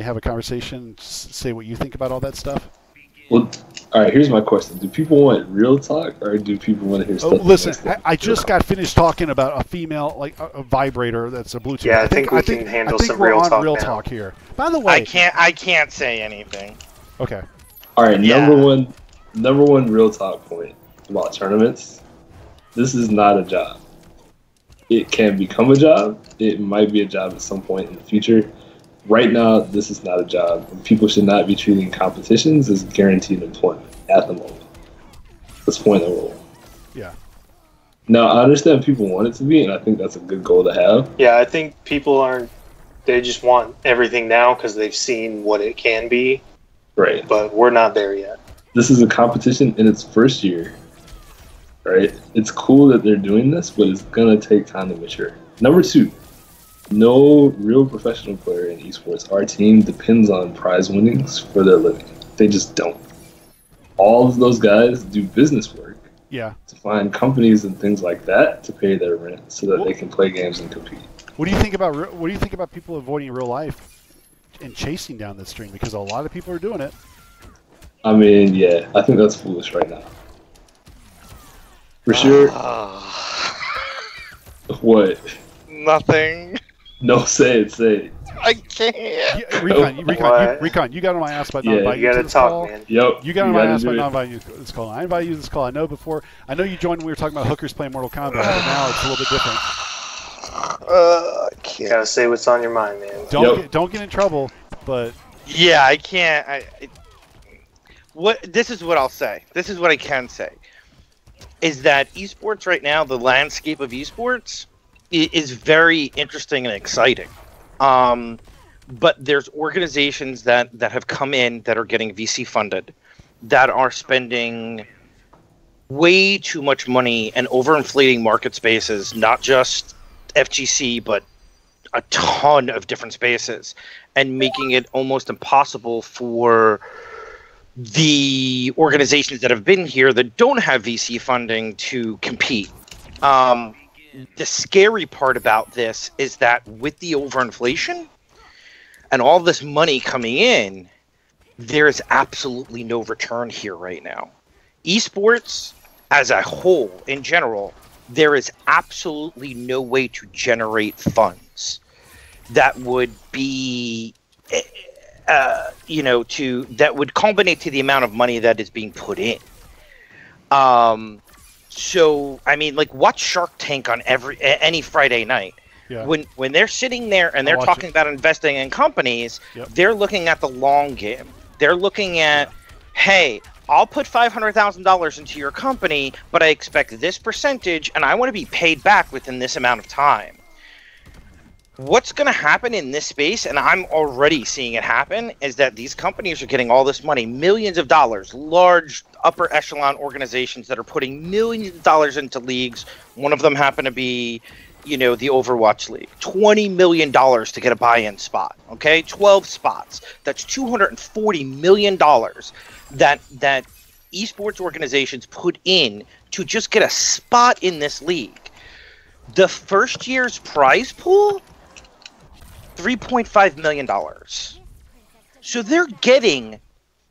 have a conversation, say what you think about all that stuff? Well, all right. Here's my question: do people want real talk, or do people want to hear stuff? Listen, I just got finished talking about a female, like a vibrator that's a Bluetooth. Yeah, I think we can handle some real talk now. Talk here. By the way, I can't say anything. Okay. All right. Number one real talk point about tournaments. This is not a job. It can become a job. It might be a job at some point in the future. Right now, this is not a job. People should not be treating competitions as guaranteed employment at the moment. That's point number one. Yeah. Now, I understand people want it to be, and I think that's a good goal to have. Yeah, I think people aren't. They just want everything now because they've seen what it can be. Right. But we're not there yet. This is a competition in its first year. Right? It's cool that they're doing this, but it's going to take time to mature. Number two. No real professional player in esports. Our team depends on prize winnings for their living. They just don't. All of those guys do business work. Yeah. To find companies and things like that to pay their rent so that they can play games and compete. What do you think about people avoiding real life and chasing down this dream? Because a lot of people are doing it. I mean, yeah, I think that's foolish right now. For sure. What? Nothing. No, say it. I can't. Yeah, Recon, you got on my ass about not inviting you you gotta to this talk, call. man. Yep. You got on my ass about not inviting you to this call. I invited you to this call. I know you joined when we were talking about hookers playing Mortal Kombat, but now it's a little bit different. I can't. You gotta say what's on your mind, man. Don't get in trouble, but... Yeah, I can't. This is what I'll say. This is what I can say. Is that esports right now, the landscape of esports, is very interesting and exciting. But there's organizations that have come in that are getting VC funded, that are spending way too much money and overinflating market spaces, not just FGC, but a ton of different spaces, and making it almost impossible for the organizations that have been here that don't have VC funding to compete. The scary part about this is that with the overinflation and all this money coming in, there's absolutely no return here right now. Esports as a whole, in general, there is absolutely no way to generate funds that would be, that would culminate to the amount of money that is being put in. So, I mean, like, watch Shark Tank on any Friday night. Yeah. When they're sitting there and they're talking about investing in companies, they're looking at the long game. They're looking at, hey, I'll put $500,000 into your company, but I expect this percentage, and I want to be paid back within this amount of time. What's going to happen in this space, and I'm already seeing it happen, is that these companies are getting all this money, millions of dollars, large upper echelon organizations that are putting millions of dollars into leagues. One of them happened to be, the Overwatch League. $20 million to get a buy-in spot, okay? 12 spots. That's $240 million that esports organizations put in to just get a spot in this league. The first year's prize pool, $3.5 million. So they're getting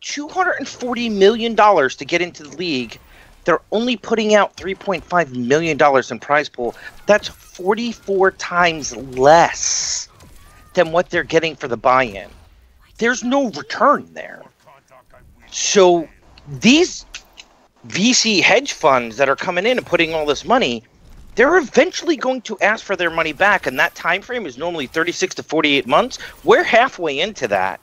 $240 million to get into the league. They're only putting out $3.5 million in prize pool. That's 44 times less than what they're getting for the buy-in. There's no return there. So these VC hedge funds that are coming in and putting all this money, they're eventually going to ask for their money back, and that time frame is normally 36 to 48 months. We're halfway into that.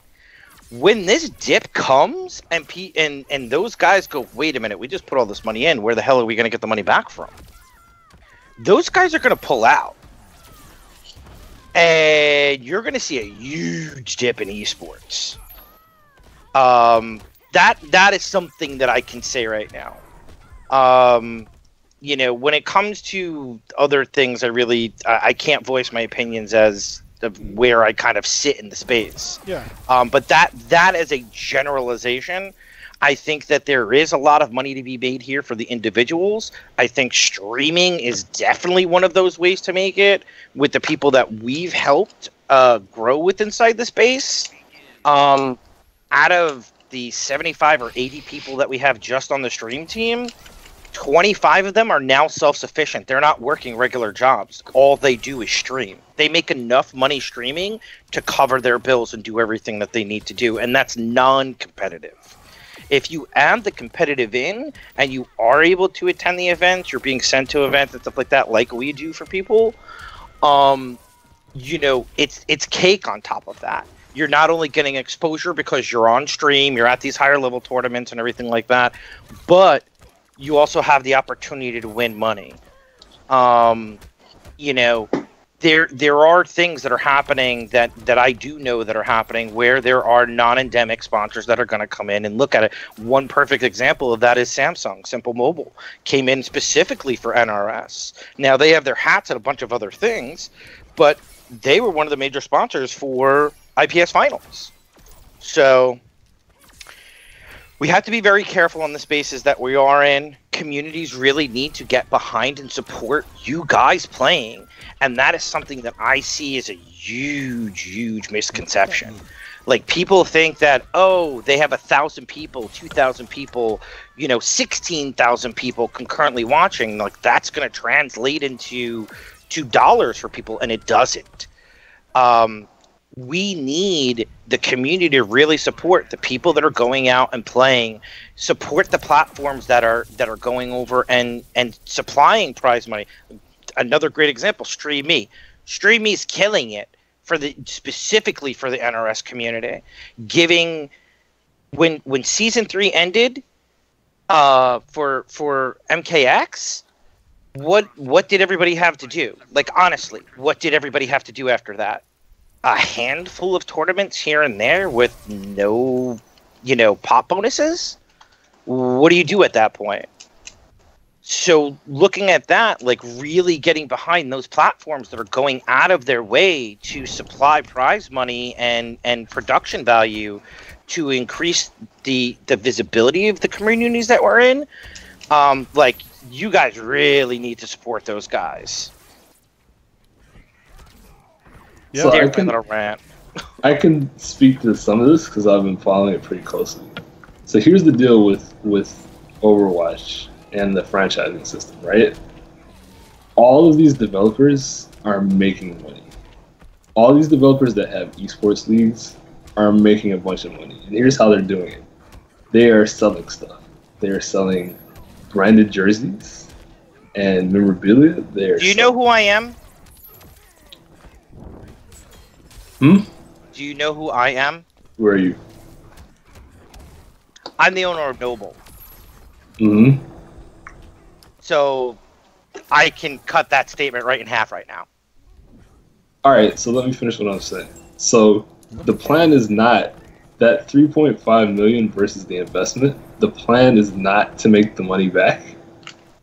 When this dip comes and those guys go, wait a minute, we just put all this money in, where the hell are we going to get the money back from? Those guys are going to pull out. And you're going to see a huge dip in esports. That is something that I can say right now. When it comes to other things, I can't voice my opinions as of where I kind of sit in the space. Yeah. But that is a generalization. I think that there is a lot of money to be made here for the individuals. I think streaming is definitely one of those ways to make it with the people that we've helped grow with inside the space. Out of the 75 or 80 people that we have just on the stream team, 25 of them are now self-sufficient. They're not working regular jobs. All they do is stream. They make enough money streaming to cover their bills and do everything that they need to do, and that's non-competitive. If you add the competitive in and you are able to attend the events, you're being sent to events and stuff like that, like we do for people, you know, it's cake on top of that. You're not only getting exposure because you're on stream, you're at these higher level tournaments and everything like that, but you also have the opportunity to win money. You know, there are things that are happening that I do know that are happening where there are non-endemic sponsors that are going to come in and look at it. One perfect example of that is Samsung. Simple Mobile came in specifically for NRS. Now, they have their hats at a bunch of other things, but they were one of the major sponsors for IPS Finals. So we have to be very careful on the spaces that we are in. Communities really need to get behind and support you guys playing. And that is something that I see as a huge misconception. Like, people think that, oh, they have 1,000 people, 2,000 people, you know, 16,000 people concurrently watching. Like, that's going to translate into $2 for people, and it doesn't. We need the community to really support the people that are going out and playing, support the platforms that are going over and supplying prize money. Another great example, StreamMe. StreamMe is killing it specifically for the NRS community, giving when season 3 ended for MKX. What did everybody have to do? Like, honestly, what did everybody have to do after that? A handful of tournaments here and there with no, you know, pop bonuses? What do you do at that point? So looking at that, like, really getting behind those platforms that are going out of their way to supply prize money and production value to increase the visibility of the communities that we're in, like, you guys really need to support those guys. Yeah, so I can speak to some of this because I've been following it pretty closely. So here's the deal with Overwatch and the franchising system, right? All of these developers are making money. All these developers that have esports leagues are making a bunch of money. And here's how they're doing it. They are selling stuff. They are selling branded jerseys and memorabilia. Do you know who I am? Do you know who I am? Where are you? I'm the owner of Noble. Mm-hmm. So I can cut that statement right in half right now. All right, so let me finish what I'm saying. So the plan is not that 3.5 million versus the investment. The plan is not to make the money back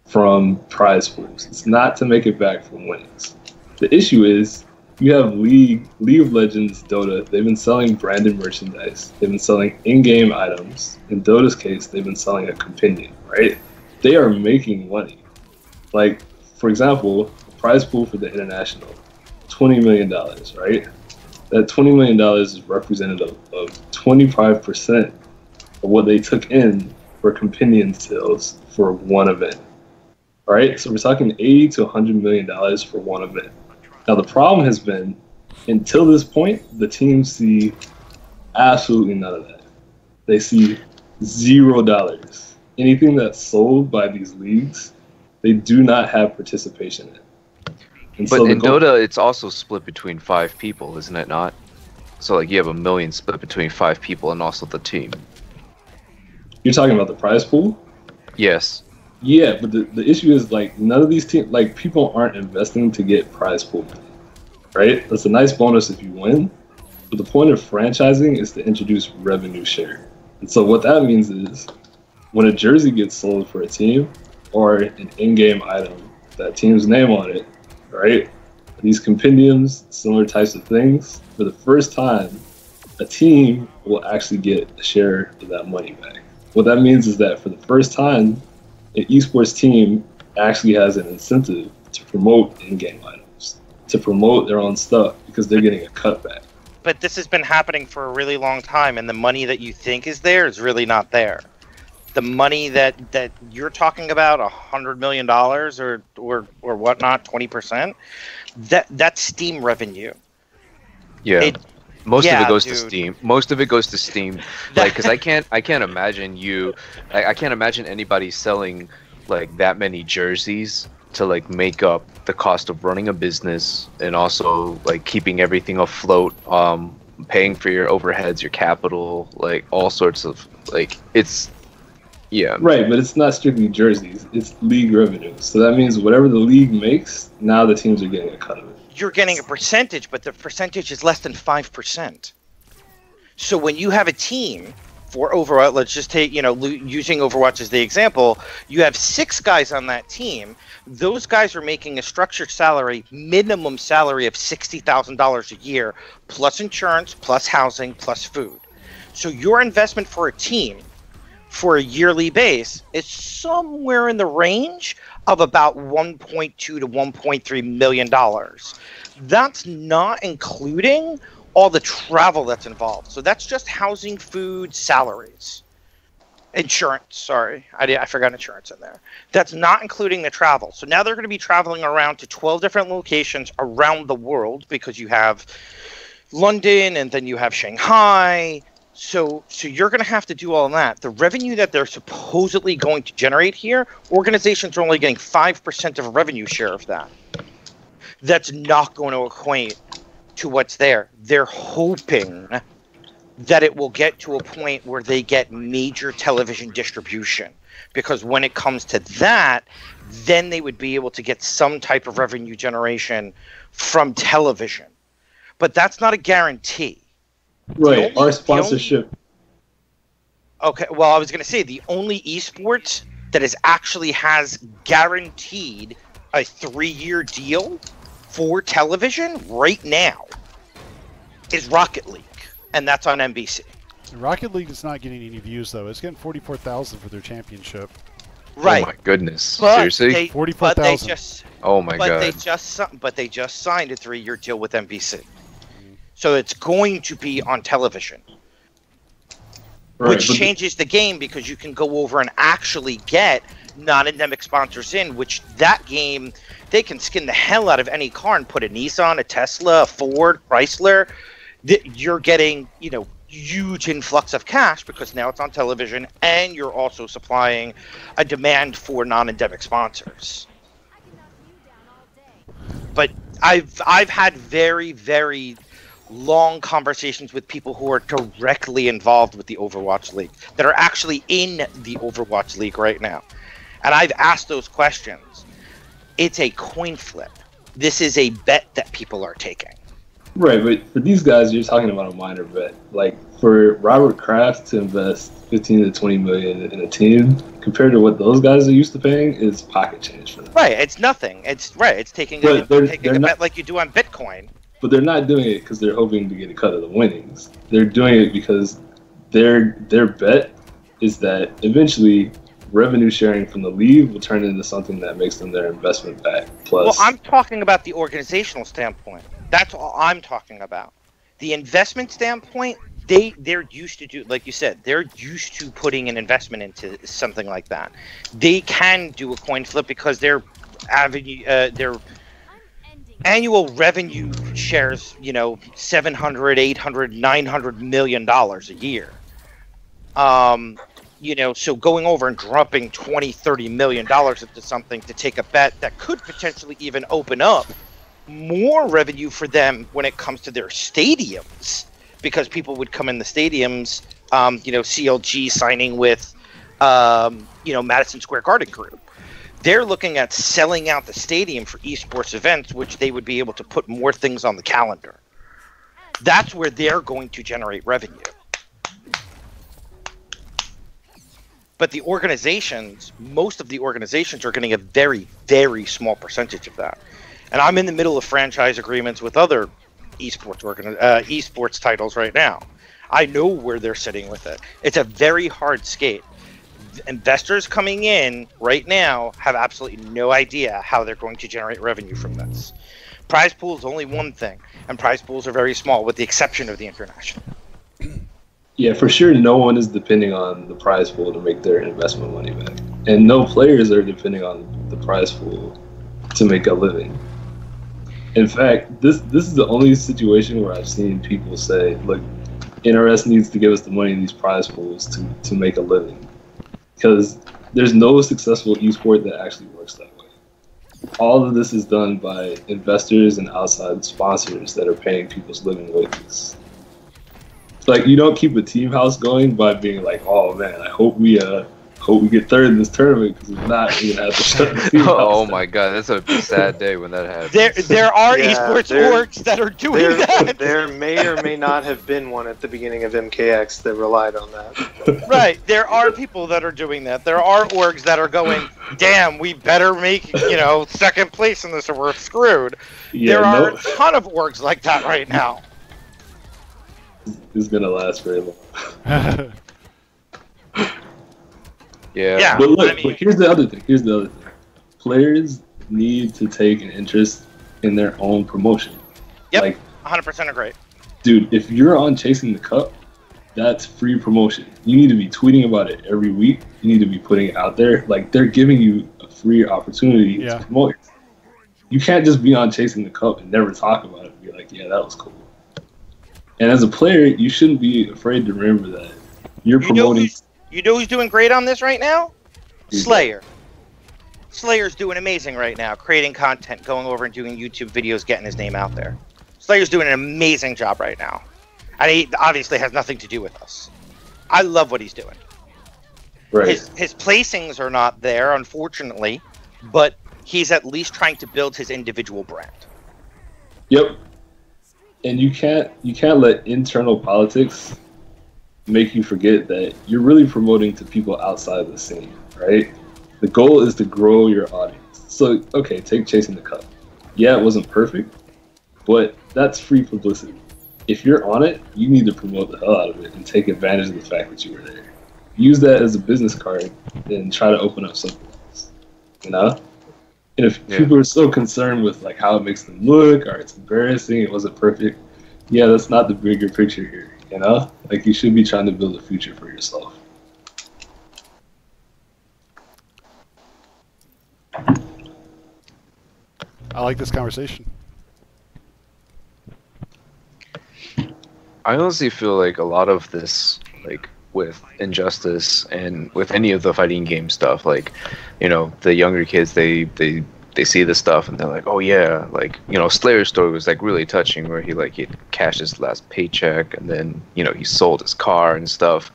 from prize pools. It's not to make it back from winnings. The issue is you have League of Legends, Dota. They've been selling branded merchandise. They've been selling in-game items. In Dota's case, they've been selling a compendium, right? They are making money. Like, for example, the prize pool for the international, $20 million, right? That $20 million is representative of 25% of what they took in for compendium sales for one event. All right, so we're talking $80 to $100 million for one event. Now, the problem has been, until this point, the teams see absolutely none of that. They see $0. Anything that's sold by these leagues, they do not have participation in. And but so in Dota, it's also split between 5 people, isn't it not? So, like, you have $1 million split between 5 people and also the team. You're talking about the prize pool? Yes. Yeah, but the issue is, like, none of these teams, like, people aren't investing to get prize pool money, right? That's a nice bonus if you win, but the point of franchising is to introduce revenue share. And so what that means is when a jersey gets sold for a team or an in-game item, that team's name on it, right? These compendiums, similar types of things, for the first time, a team will actually get a share of that money back. What that means is that for the first time, an esports team actually has an incentive to promote in-game items, to promote their own stuff, because they're getting a cutback. but this has been happening for a really long time, and the money that you think is there is really not there. The money that you're talking about, $100 million or whatnot, 20%, that's Steam revenue. Yeah. Most of yeah, it goes dude. to Steam. Most of it goes to Steam. Like, because I can't imagine I can't imagine anybody selling like that many jerseys to like make up the cost of running a business and also like keeping everything afloat, paying for your overheads, your capital, like all sorts of like it's. Yeah. Right, but it's not strictly jerseys. It's league revenue. So that means whatever the league makes, now the teams are getting a cut of it. You're getting a percentage, but the percentage is less than 5%. So when you have a team for Overwatch, let's just take, using Overwatch as the example, you have 6 guys on that team. Those guys are making a structured salary, minimum salary of $60,000 a year, plus insurance, plus housing, plus food. So your investment for a team for a yearly base is somewhere in the range of about $1.2 to $1.3 million. That's not including all the travel that's involved. So that's just housing, food, salaries, insurance. Sorry, I forgot insurance in there. That's not including the travel. So now they're going to be traveling around to 12 different locations around the world, because you have London and then you have Shanghai. So you're going to have to do all of that. The revenue that they're supposedly going to generate here, organizations are only getting 5% of a revenue share of that. That's not going to equate to what's there. They're hoping that it will get to a point where they get major television distribution. Because when it comes to that, then they would be able to get some type of revenue generation from television. But that's not a guarantee. Right, our sponsorship. Okay, well, I was going to say the only esports that actually has guaranteed a 3-year deal for television right now is Rocket League, and that's on NBC. Rocket League is not getting any views, though. It's getting 44,000 for their championship. Right. Oh my goodness! But Seriously? 44,000. Oh my god! But they just signed a 3-year deal with NBC. So it's going to be on television, Right, which changes the game, because you can go over and actually get non-endemic sponsors in, which that game, they can skin the hell out of any car and put a Nissan, a Tesla, a Ford, Chrysler. You're getting, huge influx of cash because now it's on television, and you're also supplying a demand for non-endemic sponsors. But I've had very, very long conversations with people who are directly involved with the Overwatch League, that are actually in the Overwatch League right now. And I've asked those questions. It's a coin flip. This is a bet that people are taking. Right, but for these guys, you're talking about a minor bet. Like, for Robert Kraft to invest 15 to 20 million in a team, compared to what those guys are used to paying, is pocket change for them. Right, it's nothing. It's taking a bet like you do on Bitcoin. But they're not doing it because they're hoping to get a cut of the winnings. They're doing it because their bet is that eventually revenue sharing from the league will turn into something that makes them their investment back. Plus, well, I'm talking about the organizational standpoint. That's all I'm talking about. The investment standpoint, they're used to do, like you said, they're used to putting an investment into something like that. They can do a coin flip because their annual revenue shares, $700, $800, $900 million a year. So going over and dropping $20, $30 million into something to take a bet that could potentially even open up more revenue for them when it comes to their stadiums, because people would come in the stadiums, CLG signing with, Madison Square Garden Group. They're looking at selling out the stadium for esports events, which they would be able to put more things on the calendar. That's where they're going to generate revenue. But the organizations, most of the organizations are getting a very, very small percentage of that. And I'm in the middle of franchise agreements with other esports titles right now. I know where they're sitting with it. It's a very hard skate. Investors coming in right now have absolutely no idea how they're going to generate revenue from this. Prize pool is only one thing, and prize pools are very small, with the exception of the international. Yeah, for sure, no one is depending on the prize pool to make their investment money back. And no players are depending on the prize pool to make a living. In fact, this is the only situation where I've seen people say, look, NRS needs to give us the money in these prize pools to make a living. Because there's no successful esport that actually works that way. All of this is done by investors and outside sponsors that are paying people's living wages. It's like, you don't keep a team house going by being like, oh man, I hope we get third in this tournament, because if not, we're gonna have to shut the team house Oh down. my god, that's a sad day when that happens. There are Yeah, esports there- orgs that are doing that. There may or may not have been one at the beginning of MKX that relied on that. Right, there are people that are doing that. There are orgs that are going, damn, we better make, second place in this or we're screwed. Yeah, There are no, a ton of orgs like that right now. it's gonna last very long. Yeah. But look, I mean- but here's the other thing. Players need to take an interest in their own promotion. Yep. Like, 100% agree. dude, if you're on Chasing the Cup, that's free promotion. You need to be tweeting about it every week. You need to be putting it out there. Like, they're giving you a free opportunity Yeah. to promote it. You can't just be on Chasing the Cup and never talk about it and be like, yeah, that was cool. And as a player, you shouldn't be afraid to remember that. You're promoting. You know who's doing great on this right now? Who's Slayer. Slayer's doing amazing right now, creating content, going over and doing YouTube videos, getting his name out there. Slayer's doing an amazing job right now. And he obviously has nothing to do with us. I love what he's doing. Right. His placings are not there, unfortunately, but he's at least trying to build his individual brand. Yep. And you can't let internal politics make you forget that you're really promoting to people outside the scene, right? The goal is to grow your audience. So, okay, take Chasing the Cup. Yeah, it wasn't perfect, but that's free publicity. If you're on it, you need to promote the hell out of it and take advantage of the fact that you were there. Use that as a business card and try to open up something else, And if people are so concerned with like how it makes them look or it's embarrassing, it wasn't perfect, yeah, that's not the bigger picture here. Like, you should be trying to build a future for yourself. I like this conversation. I honestly feel like a lot of this, like with Injustice and with any of the fighting game stuff, like, the younger kids, they see this stuff and they're like, oh yeah, like, Slayer's story was like really touching, where he cashed his last paycheck and then, he sold his car and stuff.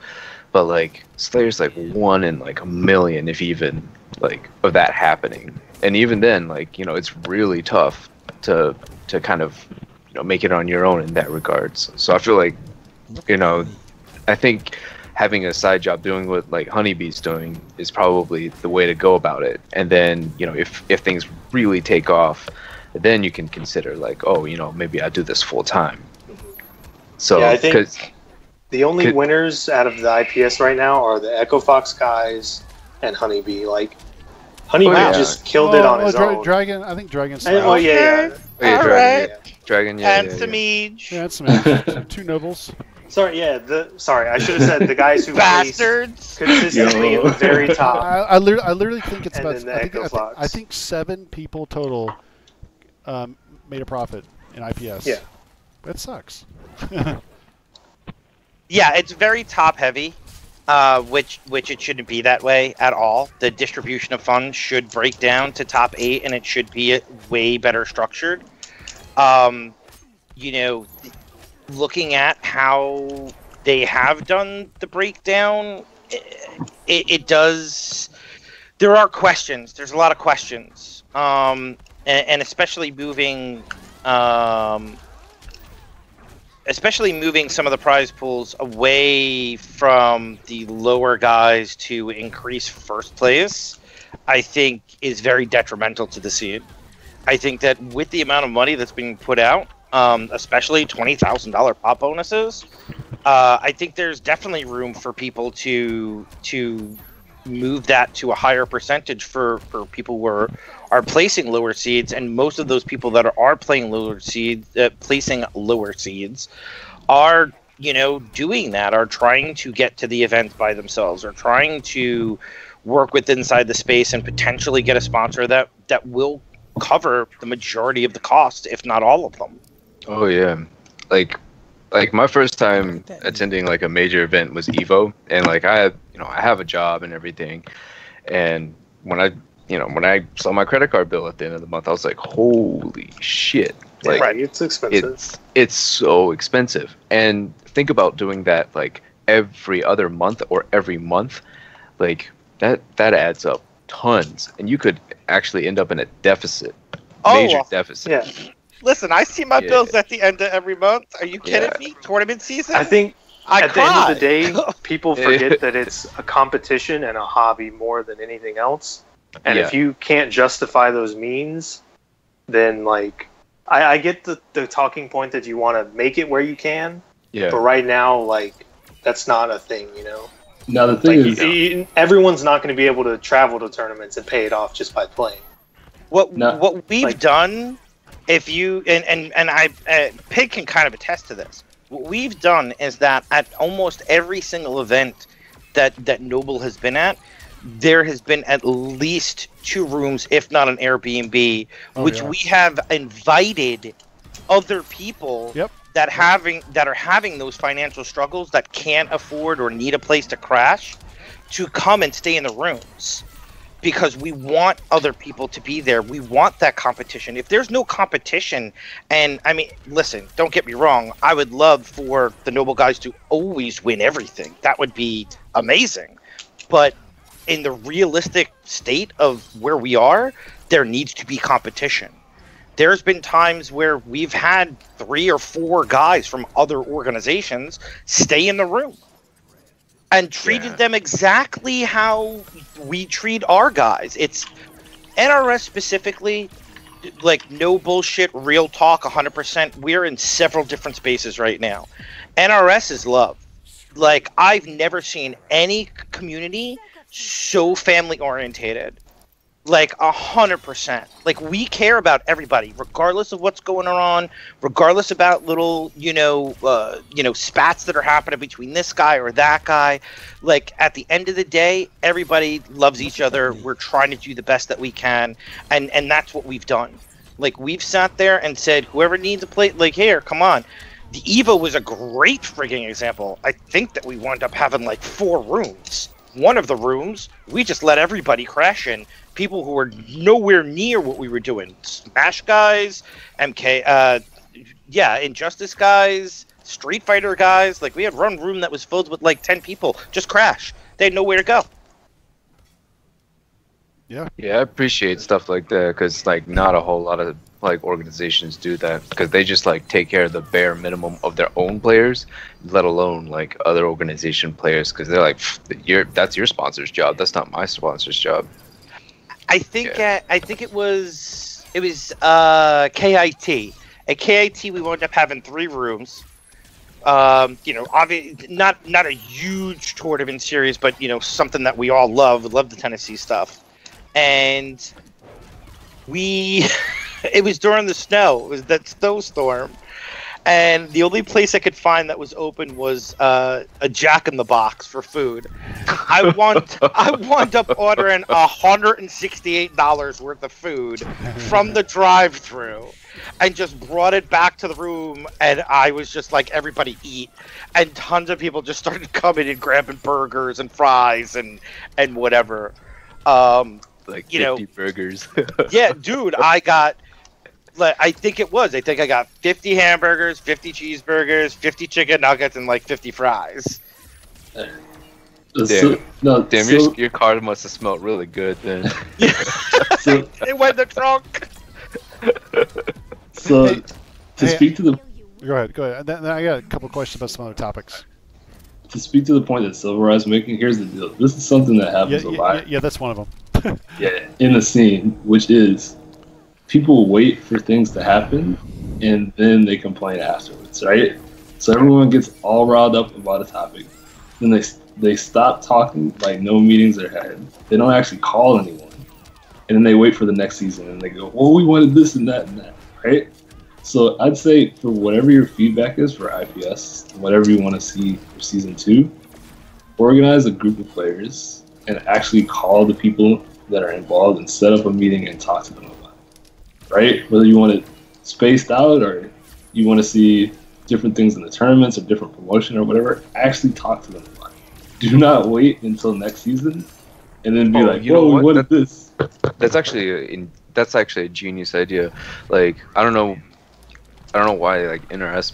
But like, Slayer's like 1 in like a million, if even, like, of that happening. And even then, like, it's really tough to kind of, make it on your own in that regards. So I feel like, I think having a side job doing what like Honeybee's doing is probably the way to go about it. And then, if things really take off, then you can consider like, oh, maybe I do this full time. So Yeah, I think the only winners out of the IPS right now are the Echo Fox guys and Honeybee. Like, Honeybee just killed it on his own. Dragon, I think Dragon's. Oh yeah. Oh, yeah, All Dragon, right. Dragon, yeah. And Samij. Yeah, that's two nobles. Sorry, sorry, I should have said the guys who placed Bastards. consistently at the very top. I literally think it's And about. then the Echo Fox. I think 7 people total made a profit in IPS. Yeah. That sucks. Yeah, it's very top heavy, which it shouldn't be that way at all. The distribution of funds should break down to top 8, and it should be way better structured. Looking at how they have done the breakdown, it does. There are questions. There's a lot of questions, and especially moving. Especially moving some of the prize pools away from the lower guys to increase first place, I think is very detrimental to the scene. I think that with the amount of money that's being put out, especially $20,000 pop bonuses, I think there's definitely room for people to move that to a higher percentage for people who are are placing lower seeds, and most of those people that are playing lower seeds, placing lower seeds, are doing that, are trying to get to the event by themselves, or trying to work with inside the space and potentially get a sponsor that will cover the majority of the cost, if not all of them. Oh yeah, like my first time attending like a major event was Evo, and like I have a job and everything, and when I saw my credit card bill at the end of the month, I was like, holy shit. Like, right, it's expensive. It's so expensive. And think about doing that like every other month or every month. Like that adds up tons, and you could actually end up in a deficit. Major deficit. Yeah. Listen, I see my bills at the end of every month. Are you kidding me? Tournament season? I think at the end of the day, people forget that it's a competition and a hobby more than anything else. And if you can't justify those means, then like I get the talking point that you want to make it where you can. Yeah. But right now, like that's not a thing, Now the thing is, everyone's not going to be able to travel to tournaments and pay it off just by playing. What we've done, if you and I Pig can kind of attest to this. What we've done is that at almost every single event that Noble has been at, there has been at least 2 rooms, if not an Airbnb, which we have invited other people that are having those financial struggles, that can't afford or need a place to crash, to come and stay in the rooms. Because we want other people to be there. We want that competition. If there's no competition, and I mean, listen, don't get me wrong, I would love for the Noble guys to always win everything. That would be amazing. But in the realistic state of where we are, there needs to be competition. There's been times where we've had 3 or 4 guys from other organizations stay in the room and treated them exactly how we treat our guys. It's NRS specifically, like no bullshit, real talk, 100%. We're in several different spaces right now. NRS is love. Like, I've never seen any community so family orientated. Like 100%. Like, we care about everybody, regardless of what's going on, regardless about little, spats that are happening between this guy or that guy. Like, at the end of the day, everybody loves each other. We're trying to do the best that we can, and that's what we've done. Like, we've sat there and said, whoever needs a plate, like, here, come on. The Evo was a great frigging example. I think that we wound up having like 4 rooms. One of the rooms, we just let everybody crash in. People who were nowhere near what we were doing. Smash guys, MK, Injustice guys, Street Fighter guys. Like, we had one room that was filled with like 10 people. Just crash. They had nowhere to go. Yeah. Yeah, I appreciate stuff like that, because like not a whole lot of like organizations do that, because they just like take care of the bare minimum of their own players, let alone like other organization players, because they're like, that's your sponsor's job, that's not my sponsor's job. I think it was KIT. At KIT, we wound up having 3 rooms. Obviously not a huge tournament series, but something that we all love. We love the Tennessee stuff. And it was during the snow. It was that snowstorm. And the only place I could find that was open was a Jack in the Box for food. I wound up ordering $168 worth of food from the drive-thru and just brought it back to the room, and I was just like, everybody eat. And tons of people just started coming and grabbing burgers and fries and whatever. Like 50 burgers. Yeah, dude, I got... I think I got 50 hamburgers, 50 cheeseburgers, 50 chicken nuggets, and like 50 fries. Your car must have smelled really good then. It went in the trunk. So, speak to the... Go ahead. Then I got a couple questions about some other topics. To speak to the point that Smarrgasm making, here's the deal. This is something that happens a lot. Yeah, that's one of them. In the scene, which is people wait for things to happen and then they complain afterwards, right? So everyone gets all riled up about a topic. Then they stop talking, like no meetings are had. They don't actually call anyone. and then they wait for the next season and they go, well, we wanted this and that, right? So I'd say for whatever your feedback is for IPS, whatever you want to see for season 2, organize a group of players and actually call the people that are involved and set up a meeting and talk to them about it, right? Whether you want it spaced out or you want to see different things in the tournaments or different promotion or whatever, actually talk to them about it. Do not wait until next season and then be like, "Whoa, we wanted this." That's actually a genius idea. Like, I don't know why like NRS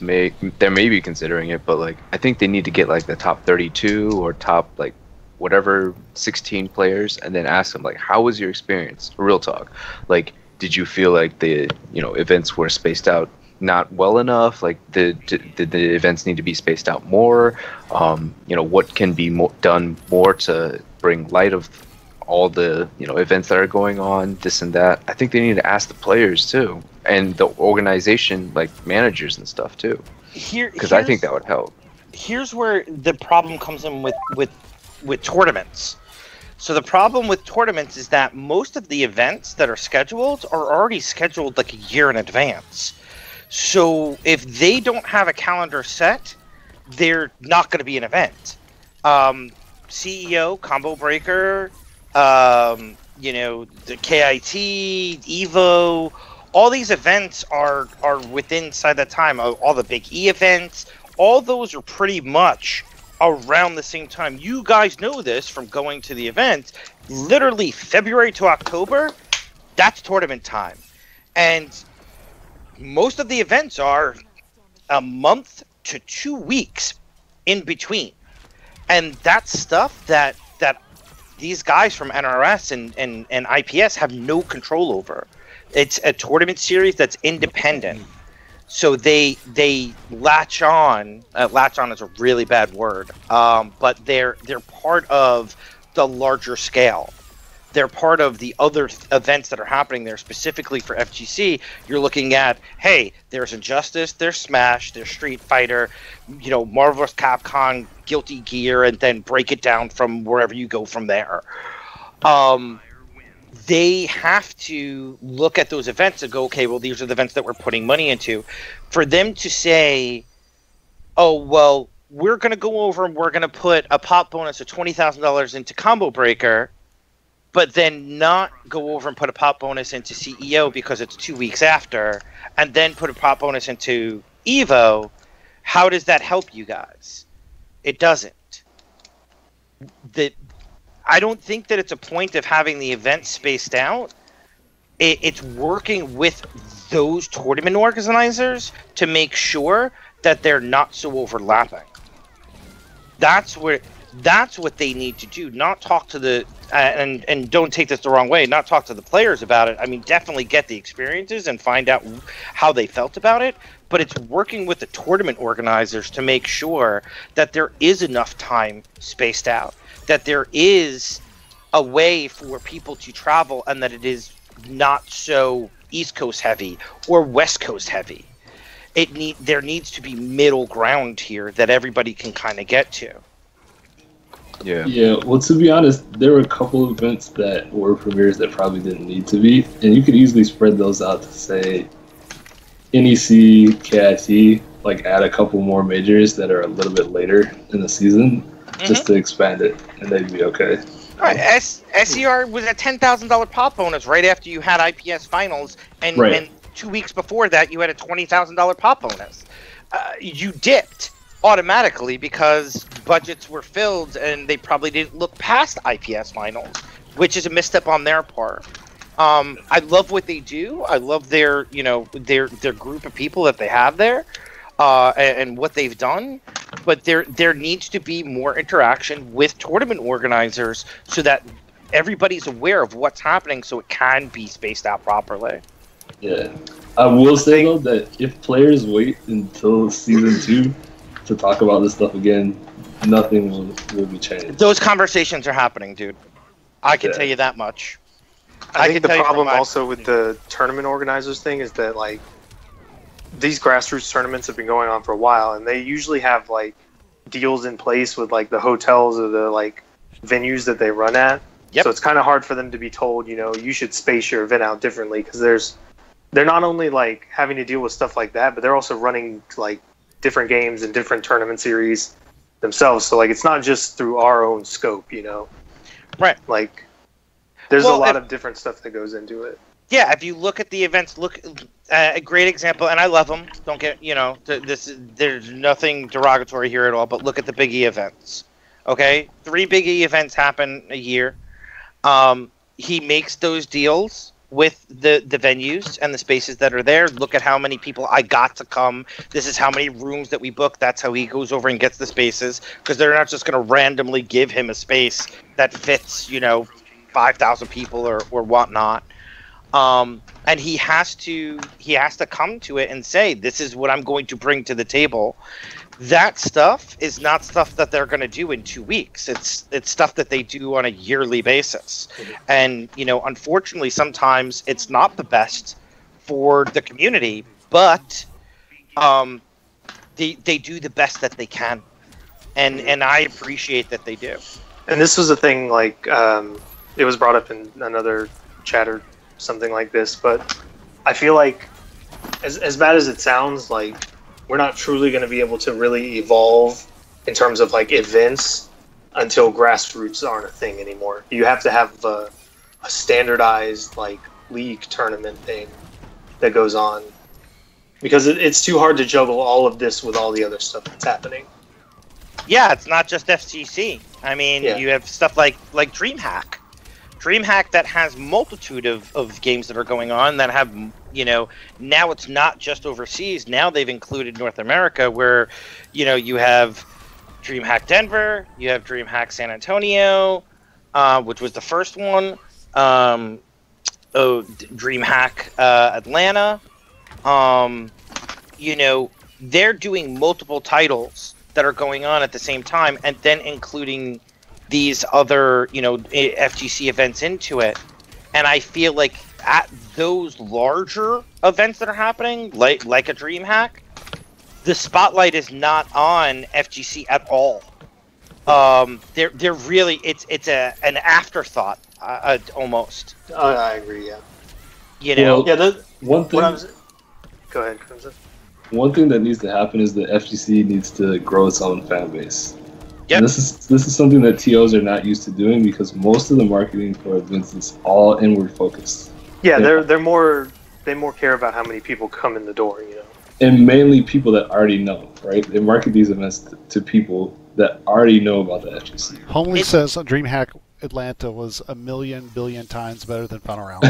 they may be considering it, but like I think they need to get like the top 32 or top like whatever 16 players and then ask them like, how was your experience? Real talk. Like, did you feel like the events were spaced out not well enough? Like, did the events need to be spaced out more? What can be done more to bring light of all the events that are going on, this and that. I think they need to ask the players too, and the organization, like managers and stuff too, because I think that would help. Here's where the problem comes in with tournaments. So the problem with tournaments is that most of the events that are scheduled are already scheduled like a year in advance. So if they don't have a calendar set, they're not going to be an event. CEO, Combo Breaker, the KIT, Evo, all these events are within inside that time. All the big E events, all those are pretty much around the same time. You guys know this from going to the event. Literally February to October, that's tournament time. And most of the events are a month to 2 weeks in between. And that's stuff that these guys from NRS and IPS have no control over. It's a tournament series that's independent. So they latch on. Latch on is a really bad word. But they're part of the larger scale. They're part of the other events that are happening there, specifically for FGC. You're looking at, hey, there's Injustice, there's Smash, there's Street Fighter, Marvel vs. Capcom, Guilty Gear, and then break it down from wherever you go from there. They have to look at those events and go, okay, well, these are the events that we're putting money into. For them to say, oh, well, we're going to go over and we're going to put a pop bonus of $20,000 into Combo Breaker, but then not go over and put a pop bonus into CEO because it's 2 weeks after, and then put a pop bonus into Evo, how does that help you guys? It doesn't. I don't think that it's a point of having the event spaced out. It's working with those tournament organizers to make sure that they're not so overlapping. That's what they need to do. Not talk to the and don't take this the wrong way. Not talk to the players about it. I mean, definitely get the experiences and find out how they felt about it. But it's working with the tournament organizers to make sure that there is enough time spaced out, that there is a way for people to travel, and that it is not so East Coast heavy or West Coast heavy. There needs to be middle ground here that everybody can kind of get to. Yeah. Well, to be honest, there were a couple of events that were premieres that probably didn't need to be, and you could easily spread those out to say NEC, KIT, like add a couple more majors that are a little bit later in the season, just to expand it, and they'd be okay. All right, SCR was a $10,000 pop bonus right after you had IPS finals, and 2 weeks before that you had a $20,000 pop bonus. You dipped automatically because budgets were filled and they probably didn't look past IPS finals, which is a misstep on their part. I love what they do. I love their group of people that they have there, and what they've done. But there needs to be more interaction with tournament organizers so that everybody's aware of what's happening, so it can be spaced out properly. Yeah, I will say though that if players wait until season 2 to talk about this stuff again, nothing will be changed. Those conversations are happening, dude. I can tell you that much. I think the problem also with the tournament organizers thing is that, like, these grassroots tournaments have been going on for a while, and they usually have, like, deals in place with, like, the hotels or the, like, venues that they run at. So it's kind of hard for them to be told, you should space your event out differently, because they're not only like having to deal with stuff like that, but they're also running like different games and different tournament series themselves. So like it's not just through our own scope, Right. Like there's a lot of different stuff that goes into it. Yeah, if you look at the events, a great example, and I love them. Don't get there's nothing derogatory here at all. But look at the Big E events. Okay, 3 Big E events happen a year. He makes those deals with the venues and the spaces that are there. Look at how many people I got to come. This is how many rooms that we book. That's how he goes over and gets the spaces, because they're not just going to randomly give him a space that fits 5,000 people or whatnot. And he has to come to it and say, this is what I'm going to bring to the table. That stuff is not stuff that they're going to do in 2 weeks. It's stuff that they do on a yearly basis. And, unfortunately, sometimes it's not the best for the community, but they do the best that they can. And I appreciate that they do. And this was a thing, like, it was brought up in another chat or something like this, but I feel like, as bad as it sounds, like, we're not truly going to be able to really evolve in terms of like events until grassroots aren't a thing anymore. You have to have a standardized like league tournament thing that goes on, because it's too hard to juggle all of this with all the other stuff that's happening. Yeah, it's not just FGC. I mean, you have stuff like DreamHack. DreamHack that has multitude of games that are going on that have, now it's not just overseas. Now they've included North America, where, you have DreamHack Denver, you have DreamHack San Antonio, which was the first one, DreamHack Atlanta. They're doing multiple titles that are going on at the same time, and then including these other, FGC events into it. And I feel like at those larger events that are happening, like a DreamHack, the spotlight is not on FGC at all. They're really, it's an afterthought, almost. I agree. Yeah. One thing. Go ahead, Crimson. One thing that needs to happen is the FGC needs to grow its own fan base. Yep. This is something that TOs are not used to doing, because most of the marketing for events is all inward focused. Yeah, they more care about how many people come in the door, And mainly people that already know, right? They market these events to people that already know about the FGC. Homely says DreamHack Atlanta was 1 billion times better than Final Round.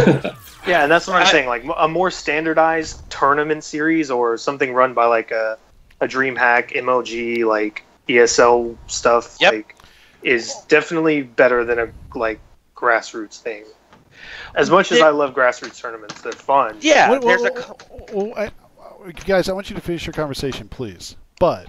Yeah, and that's what I'm saying. Like a more standardized tournament series, or something run by like a DreamHack, MLG, like ESL stuff, like, is definitely better than a like grassroots thing. As much as I love grassroots tournaments, they're fun. Yeah, guys, I want you to finish your conversation, please. But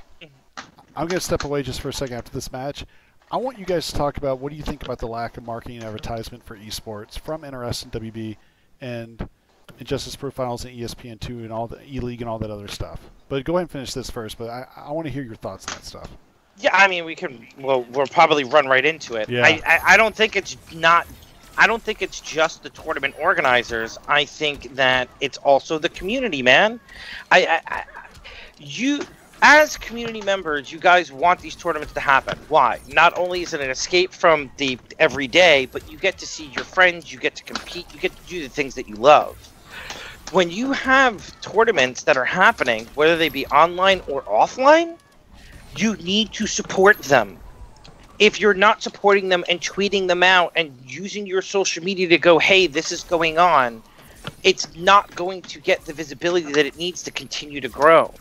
I'm going to step away just for a second after this match. I want you guys to talk about, what do you think about the lack of marketing and advertisement for esports from NRS and WB and Injustice Profiles and ESPN2 and all the E-League and all that other stuff. But go ahead and finish this first, but I want to hear your thoughts on that stuff. Yeah, I mean, we'll probably run right into it. Yeah. I don't think it's just the tournament organizers. I think that it's also the community, man. You, as community members, you guys want these tournaments to happen. Why? Not only is it an escape from the everyday, but you get to see your friends, you get to compete, you get to do the things that you love. When you have tournaments that are happening, whether they be online or offline, you need to support them. If you're not supporting them and tweeting them out and using your social media to go, hey, this is going on, it's not going to get the visibility that it needs to continue to grow.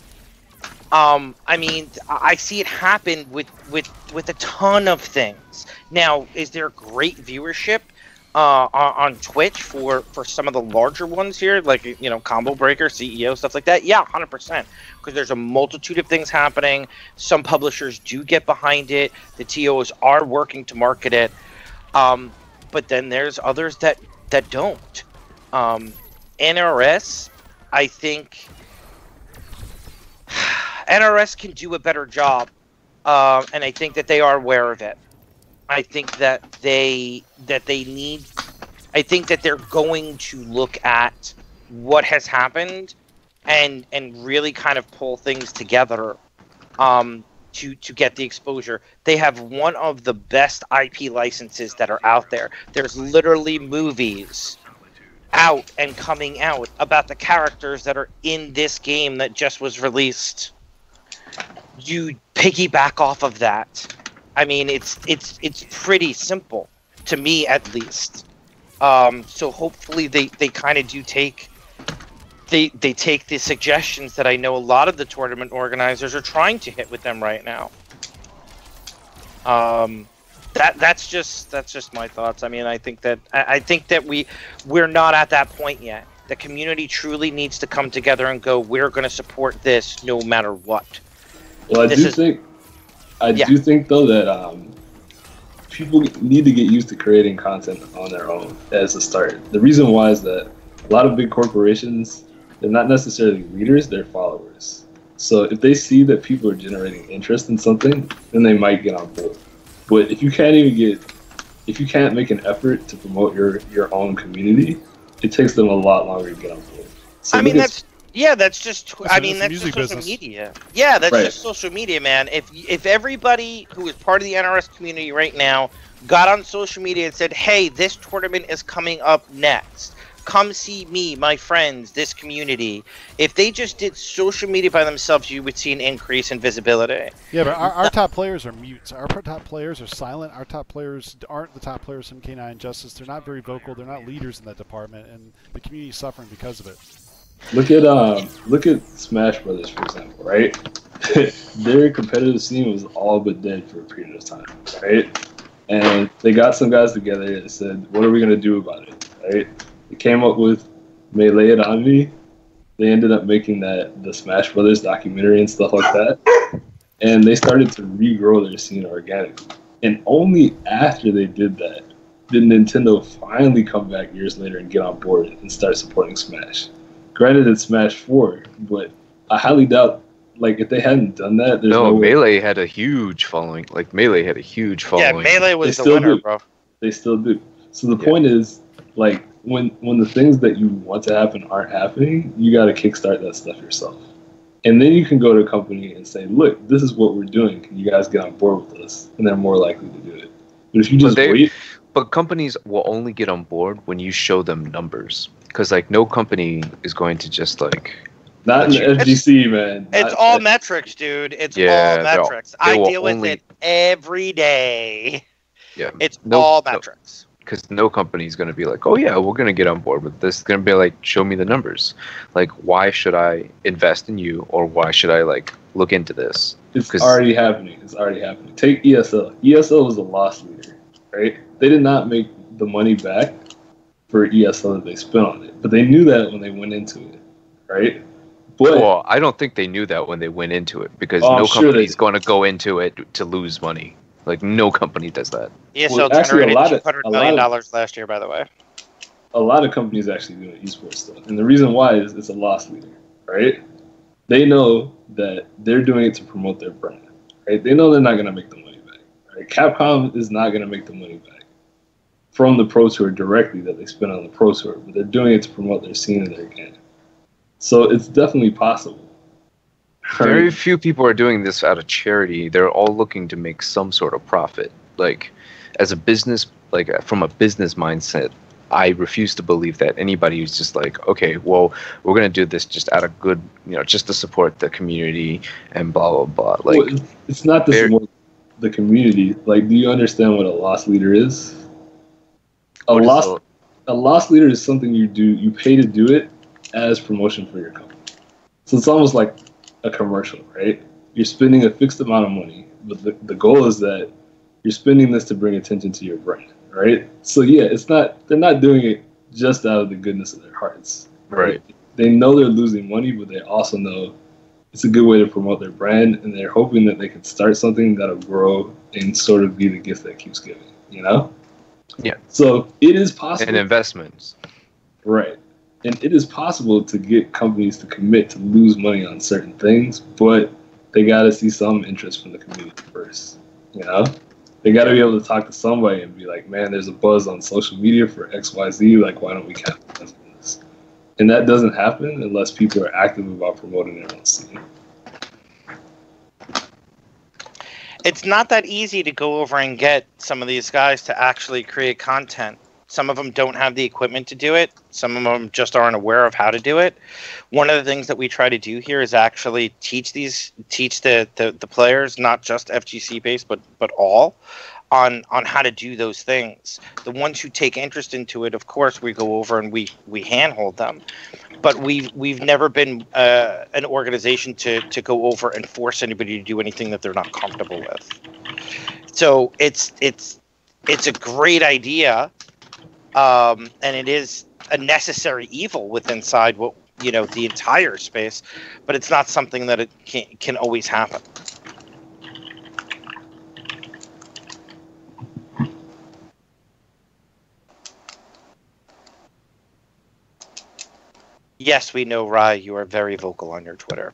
I mean, I see it happen with a ton of things. Now, is there great viewership on Twitch for some of the larger ones here, like, Combo Breaker, CEO, stuff like that? Yeah, 100%. Because there's a multitude of things happening. Some publishers do get behind it. The TOs are working to market it. But then there's others that don't. NRS, I think NRS can do a better job, and I think that they are aware of it. I think that they need. I think that they're going to look at what has happened and really kind of pull things together to get the exposure. They have one of the best IP licenses that are out there. There's literally movies out and coming out about the characters that are in this game that just was released. You piggyback off of that. I mean, it's pretty simple to me, at least. So hopefully they kind of do take they take the suggestions that I know a lot of the tournament organizers are trying to hit with them right now. That's just my thoughts. I mean, I think that we're not at that point yet. The community truly needs to come together and go, we're going to support this no matter what. Well, I do think though that people need to get used to creating content on their own as a start. The reason why is that a lot of big corporations, they're not necessarily leaders, they're followers. So if they see that people are generating interest in something, then they might get on board. But if you can't make an effort to promote your own community, it takes them a lot longer to get on board. So I mean, that's just music social business. media. Yeah, that's Right. just social media, man. If everybody who is part of the NRS community right now got on social media and said, "Hey, this tournament is coming up next. Come see me, my friends, this community." If they just did social media by themselves, you would see an increase in visibility. Yeah, but our top players are mutes. Our top players are silent. Our top players aren't the top players from K9 Justice. They're not very vocal. They're not leaders in that department, and the community is suffering because of it. Look at Smash Brothers, for example, right? Their competitive scene was all but dead for a period of time, right? And they got some guys together and said, "What are we gonna do about it?" Right? They came up with Melee It On Me. They ended up making the Smash Brothers documentary and stuff like that, and they started to regrow their scene organically. And only after they did that did Nintendo finally come back years later and get on board and start supporting Smash. Granted, it's Smash 4, but I highly doubt, like, if they hadn't done that, there's no way. Melee had a huge following. Like, Melee had a huge following. Yeah, Melee was They the still winner, do. bro. They still do. So the point is, like, when the things that you want to happen aren't happening, you got to kickstart that stuff yourself. And then you can go to a company and say, "Look, this is what we're doing. Can you guys get on board with us?" And they're more likely to do it. But if you just wait... But companies will only get on board when you show them numbers. Because, like, no company is going to just, like... Not in the FGC, man. It's all metrics, dude. It's all metrics. I deal with it every day. Yeah. It's all metrics. Because no company is going to be like, "Oh, yeah, we're going to get on board with this." It's going to be like, "Show me the numbers. Like, why should I invest in you? Or why should I, like, look into this?" It's already happening. It's already happening. Take ESL. ESL was a loss leader, right? They did not make the money back for ESL that they spent on it. But they knew that when they went into it, right? But, well, I don't think they knew that when they went into it. Because no company is going to go into it to lose money. Like, no company does that. ESL generated $200 million last year, by the way. A lot of companies actually doing esports stuff. And the reason why is it's a loss leader, right? They know that they're doing it to promote their brand, right? They know they're not going to make the money back, right? Capcom is not going to make the money back from the Pro Tour directly that they spent on the Pro Tour, but they're doing it to promote their scene and their game. So it's definitely possible. Very few people are doing this out of charity. They're all looking to make some sort of profit. Like, as a business, like from a business mindset, I refuse to believe that anybody who's just like, "Okay, well, we're gonna do this just out of good, just to support the community and blah blah blah." Like, well, it's not to support the community. Like, do you understand what a loss leader is? A loss leader is something you do. You pay to do it as promotion for your company. So it's almost like a commercial, right? You're spending a fixed amount of money, but the goal is that you're spending this to bring attention to your brand, right? So yeah, they're not doing it just out of the goodness of their hearts, right? They know they're losing money, but they also know it's a good way to promote their brand, and they're hoping that they can start something that'll grow and sort of be the gift that keeps giving, Yeah. So it is possible. And investments. Right. And it is possible to get companies to commit to lose money on certain things, but they got to see some interest from the community first, They got to be able to talk to somebody and be like, man, there's a buzz on social media for XYZ. Like, why don't we capitalize on this? And that doesn't happen unless people are active about promoting their own scene. It's not that easy to go over and get some of these guys to actually create content. Some of them don't have the equipment to do it. Some of them just aren't aware of how to do it. One of the things that we try to do here is actually teach the players, not just FGC based, but all, on how to do those things. The ones who take interest into it, of course, we go over and we handhold them. But we've never been an organization to go over and force anybody to do anything that they're not comfortable with. So it's a great idea. And it is a necessary evil within the entire space, but it's not something that it can always happen. Yes, we know, Rai, you are very vocal on your Twitter.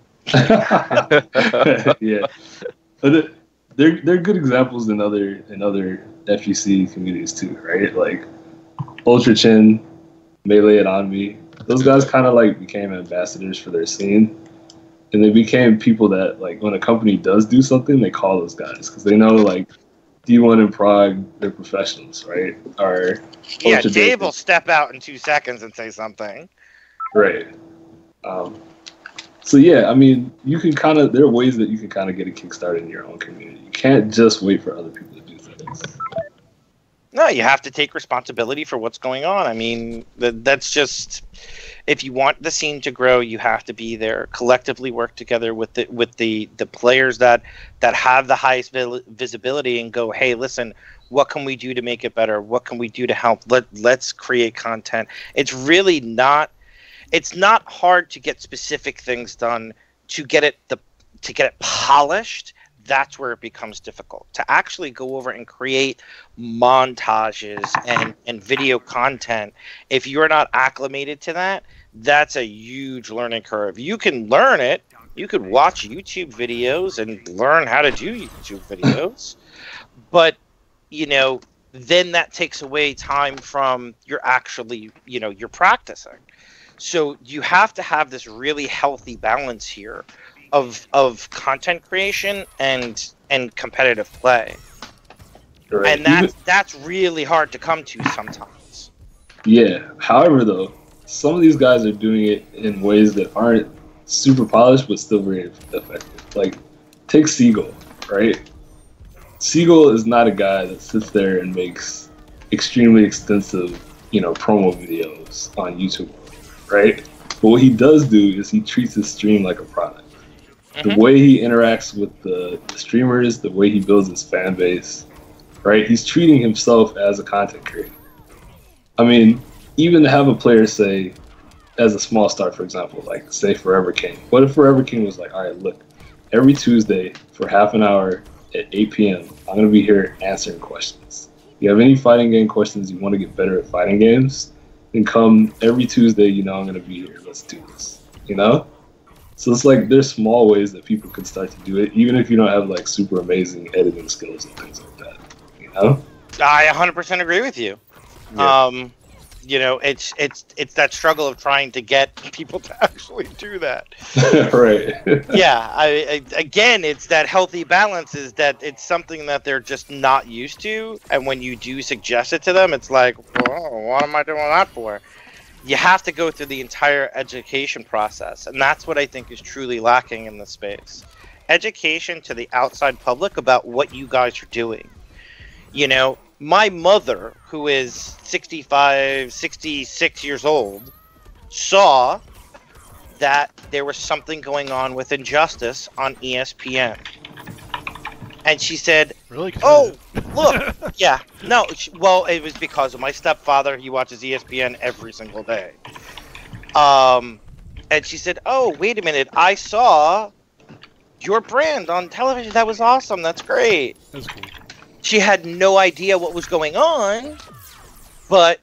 Yeah, but they're good examples in other FGC communities too, right? Like Ultra Chin, Melee, and On Me. Those guys kind of like became ambassadors for their scene, and they became people that, like, when a company does do something, they call those guys because they know, like, D1 and Prague, they're professionals, right? Or yeah, Dave will step out in 2 seconds and say something. Right. So yeah, I mean, you can there are ways that you can kind of get a kickstart in your own community. You can't just wait for other people to do things. No, you have to take responsibility for what's going on. I mean, that's just, if you want the scene to grow, you have to be there, collectively work together with the players that have the highest visibility and go, hey, listen, what can we do to make it better? What can we do to help? Let's create content. It's really not. It's not hard to get specific things done, to get it polished. That's where it becomes difficult. To actually go over and create montages and video content, if you're not acclimated to that, that's a huge learning curve. You can learn it. You could watch YouTube videos and learn how to do YouTube videos. But, then that takes away time from you're actually, you're practicing. So you have to have this really healthy balance here of content creation and competitive play. Right. And that's really hard to come to sometimes. Yeah. However, though, some of these guys are doing it in ways that aren't super polished but still very effective. Like, take Seagull, right? Seagull is not a guy that sits there and makes extremely extensive, promo videos on YouTube. Right? But what he does do is he treats his stream like a product. Mm-hmm. The way he interacts with the streamers, the way he builds his fan base, right? He's treating himself as a content creator. I mean, even to have a player say, as a small start, for example, like, say Forever King. What if Forever King was like, all right, look, every Tuesday for half an hour at 8 p.m., I'm going to be here answering questions. If you have any fighting game questions, you want to get better at fighting games, and come every Tuesday, I'm going to be here. Let's do this, So it's like there's small ways that people can start to do it, even if you don't have, like, super amazing editing skills and things like that, I 100% agree with you. Yeah. It's that struggle of trying to get people to actually do that. Right. Yeah. Again, it's that healthy balance, is that it's something that they're just not used to. And when you do suggest it to them, it's like, well, what am I doing that for? You have to go through the entire education process. And that's what I think is truly lacking in this space. Education to the outside public about what you guys are doing. My mother, who is 65, 66 years old, saw that there was something going on with Injustice on ESPN. And she said, really? Oh, look. Yeah. No, well, it was because of my stepfather. He watches ESPN every single day. And she said, oh, wait a minute. I saw your brand on television. That was awesome. That's great. That's cool. She had no idea what was going on, but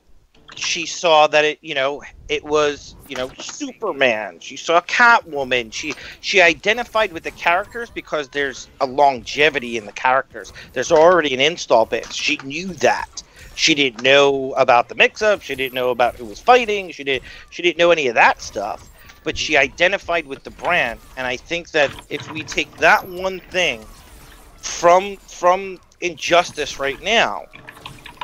she saw that it was Superman. She saw Catwoman. She identified with the characters because there's a longevity in the characters. There's already an install base. She knew that. She didn't know about the mix-up. She didn't know about who was fighting. She didn't know any of that stuff. But she identified with the brand, and I think that if we take that one thing from Injustice right now,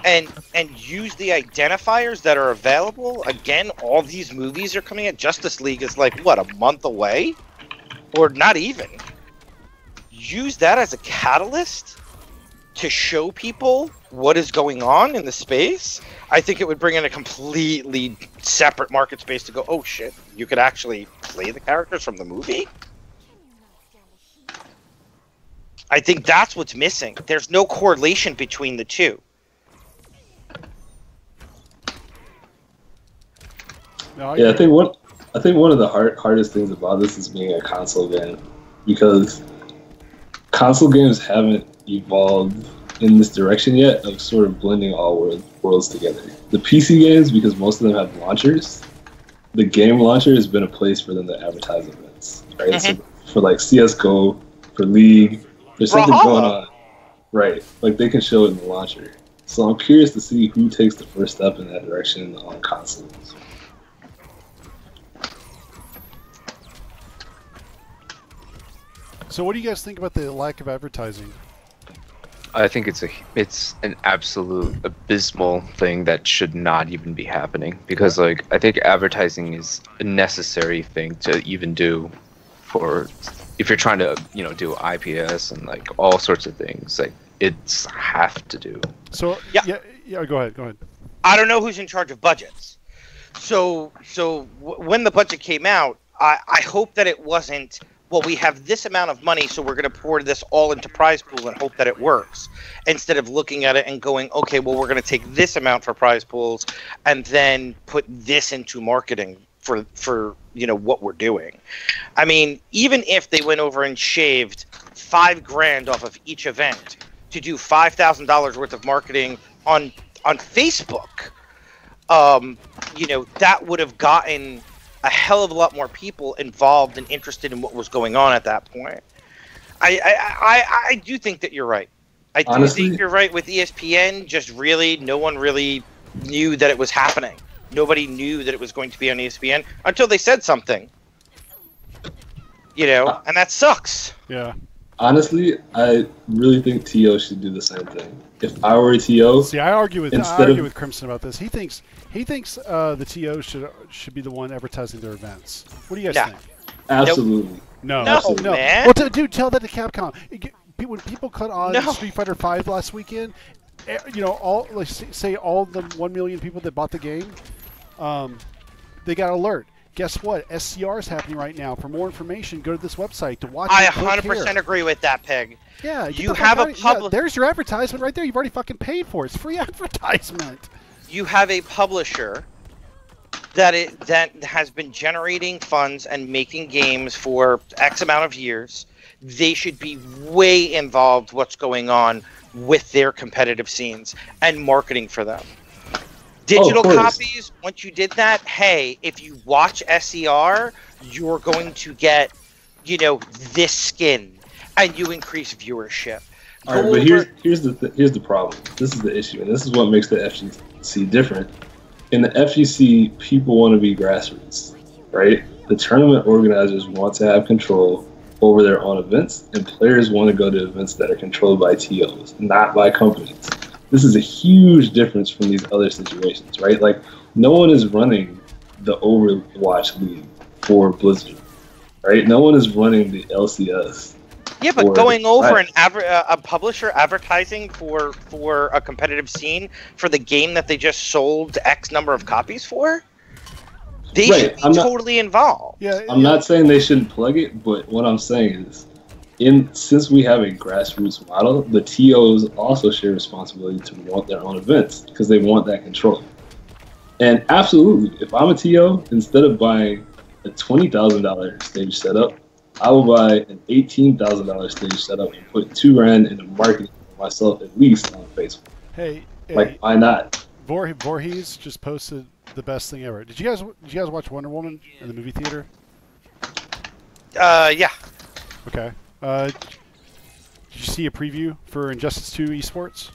and use the identifiers that are available. Again, all these movies are coming out. Justice League is like, what, a month away? Or not even. Use that as a catalyst to show people what is going on in the space. I think it would bring in a completely separate market space to go, oh shit, you could actually play the characters from the movie? I think that's what's missing. There's no correlation between the two. Yeah, I think one of the hardest things about this is being a console game, because console games haven't evolved in this direction yet of sort of blending all worlds together. The PC games, because most of them have launchers, the game launcher has been a place for them to advertise events, right? Mm-hmm. So for like CS:GO, for League, there's something going on, right? Like they can show it in the launcher. So I'm curious to see who takes the first step in that direction on consoles. So what do you guys think about the lack of advertising? I think it's an absolute abysmal thing that should not even be happening, because like I think advertising is a necessary thing to even do for if you're trying to do IPS and like all sorts of things. Like it's have to do. So yeah, go ahead. I don't know who's in charge of budgets. So when the budget came out, I hope that it wasn't, well, we have this amount of money, so we're going to pour this all into prize pool and hope that it works. Instead of looking at it and going, okay, well, we're going to take this amount for prize pools and then put this into marketing for what we're doing. I mean, even if they went over and shaved $5,000 off of each event to do $5,000 worth of marketing on Facebook, that would have gotten a hell of a lot more people involved and interested in what was going on at that point. I do think that you're right. I do think you're right with ESPN. Just really, no one really knew that it was happening. Nobody knew that it was going to be on ESPN until they said something. And that sucks. Yeah. Honestly, I really think TO should do the same thing. If I were a TO, see, I argue with Crimson about this. He thinks the TO should be the one advertising their events. What do you guys think? Absolutely. No, man. Well, dude, tell that to Capcom. When people cut on Street Fighter V last weekend, all the 1 million people that bought the game, they got alert. Guess what? SCR is happening right now. For more information, go to this website to watch. I 100% agree with that, Peg. Yeah, you have a public. There's your advertisement right there. You've already fucking paid for it. It's free advertisement. You have a publisher that has been generating funds and making games for X amount of years. They should be way involved what's going on with their competitive scenes and marketing for them. Digital copies, once you did that, hey, if you watch SCR, you're going to get, this skin, and you increase viewership. All right, but here's the problem. This is the issue, and this is what makes the FGC different. In the FGC, people want to be grassroots, right? The tournament organizers want to have control over their own events, and players want to go to events that are controlled by TOs, not by companies. This is a huge difference from these other situations, right? Like, no one is running the Overwatch League for Blizzard, right? No one is running the LCS. Yeah, but going over a publisher advertising for a competitive scene for the game that they just sold X number of copies for, they should be totally involved. Yeah, I'm not saying they shouldn't plug it, but what I'm saying is, since we have a grassroots model, the TOs also share responsibility to want their own events because they want that control. And absolutely, if I'm a TO, instead of buying a $20,000 stage setup, I will buy an $18,000 stage setup and put $2,000 into marketing for myself at least on Facebook. Hey, why not? Voorhees just posted the best thing ever. Did you guys watch Wonder Woman in the movie theater? Yeah. Okay. Did you see a preview for Injustice 2 Esports?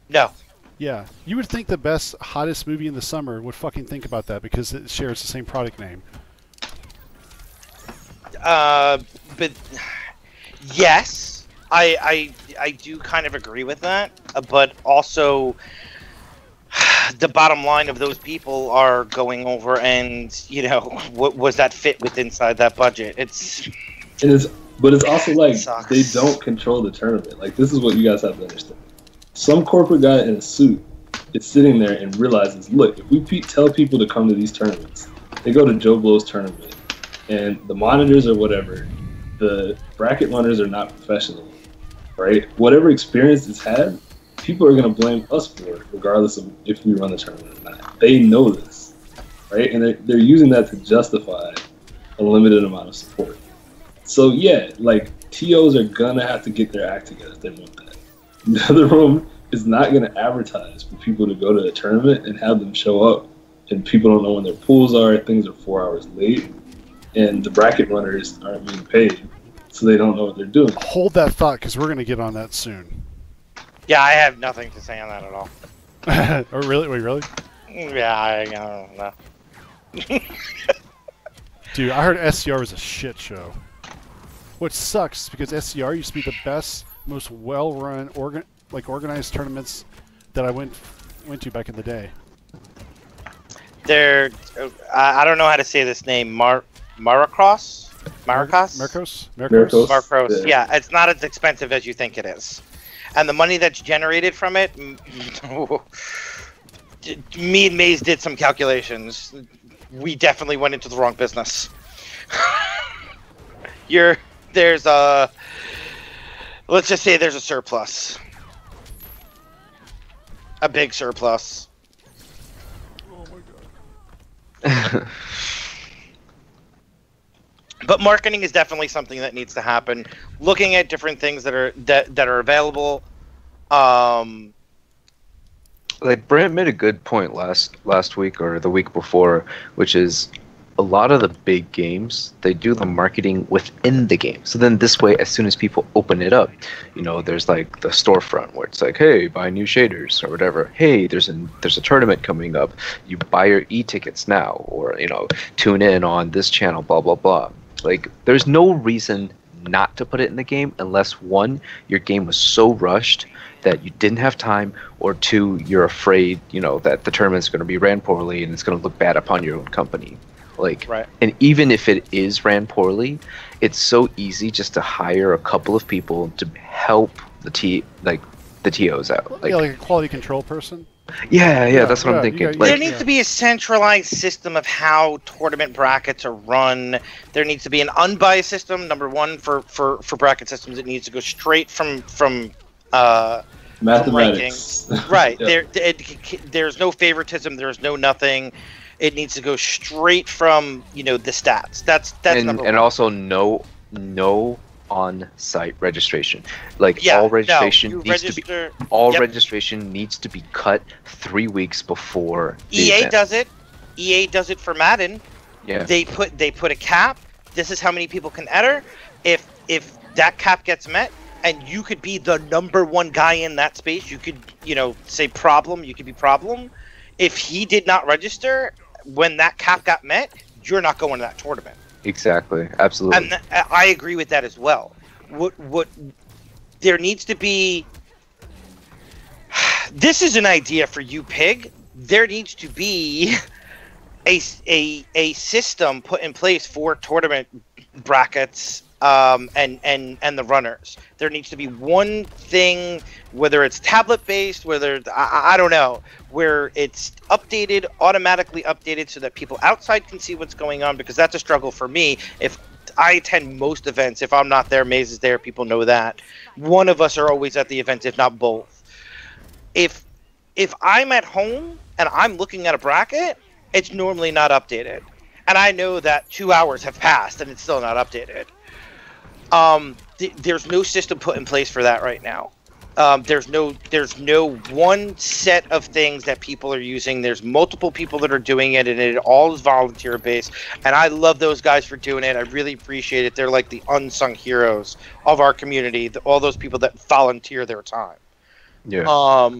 No. Yeah. You would think the best, hottest movie in the summer would fucking think about that because it shares the same product name. But yes, I do kind of agree with that. But also, the bottom line of those people are going over and, what was that fit with inside that budget? But it's also like Sucks. they don't control the tournament. Like, this is what you guys have to understand. Some corporate guy in a suit is sitting there and realizes, look, if we tell people to come to these tournaments, they go to Joe Blow's tournament, and the monitors or whatever, the bracket runners are not professional, right? Whatever experience it's had, people are going to blame us for it, regardless of if we run the tournament or not. They know this, right? And they're using that to justify a limited amount of support. So yeah, like, TOs are gonna have to get their act together if they want that. The other room is not gonna advertise for people to go to the tournament and have them show up, and people don't know when their pools are. Things are 4 hours late, and the bracket runners aren't being paid, so they don't know what they're doing. Hold that thought, because we're gonna get on that soon. Yeah, I have nothing to say on that at all. Oh really? Wait, really? Yeah, I don't know. Dude, I heard SCR was a shit show. Which sucks because SCR used to be the best, most well-run, organized tournaments that I went to back in the day. They're, I don't know how to say this name, Maracross? Marcos? Yeah, it's not as expensive as you think it is. And the money that's generated from it, me and Maze did some calculations. We definitely went into the wrong business. There's a, let's just say there's a surplus. A big surplus. Oh my god. But marketing is definitely something that needs to happen. Looking at different things that are available. Like Brant made a good point last week or the week before, which is a lot of the big games, they do the marketing within the game. So then this way, as soon as people open it up, there's like the storefront where it's like, hey, buy new shaders or whatever. Hey, there's a tournament coming up. You buy your e-tickets now, or tune in on this channel, blah blah blah. Like, there's no reason not to put it in the game unless, one, your game was so rushed that you didn't have time, or two, you're afraid, that the tournament's going to be ran poorly and it's going to look bad upon your own company. Like, right. And even if it is ran poorly, it's so easy just to hire a couple of people to help the TOs out. Like a quality control person. Yeah, that's what I'm thinking. There needs to be a centralized system of how tournament brackets are run. There needs to be an unbiased system. Number one, for bracket systems, it needs to go straight from mathematics. Right. There's no favoritism. There's no nothing. It needs to go straight from the stats. That's number one. And also no on-site registration. Like, all registration needs to be cut 3 weeks before the EA event. does it. EA does it for Madden. Yeah. They put a cap. This is how many people can enter. If that cap gets met, and you could be the number one guy in that space, you could say problem. You could be problem. If he did not register when that cap got met, you're not going to that tournament. Exactly. Absolutely. And I agree with that as well. What there needs to be. This is an idea for you, Pig. There needs to be a system put in place for tournament brackets and the runners. There needs to be one thing, whether it's tablet based, whether I don't know, where it's automatically updated so that people outside can see what's going on, because that's a struggle for me. If I attend most events, if I'm not there, Maze is there, people know that. One of us are always at the event, if not both. If I'm at home and I'm looking at a bracket, it's normally not updated. And I know that 2 hours have passed and it's still not updated. There's no system put in place for that right now. There's no one set of things that people are using. There's multiple people that are doing it, and it all is volunteer based. And I love those guys for doing it. I really appreciate it. They're like the unsung heroes of our community. All those people that volunteer their time. Yeah.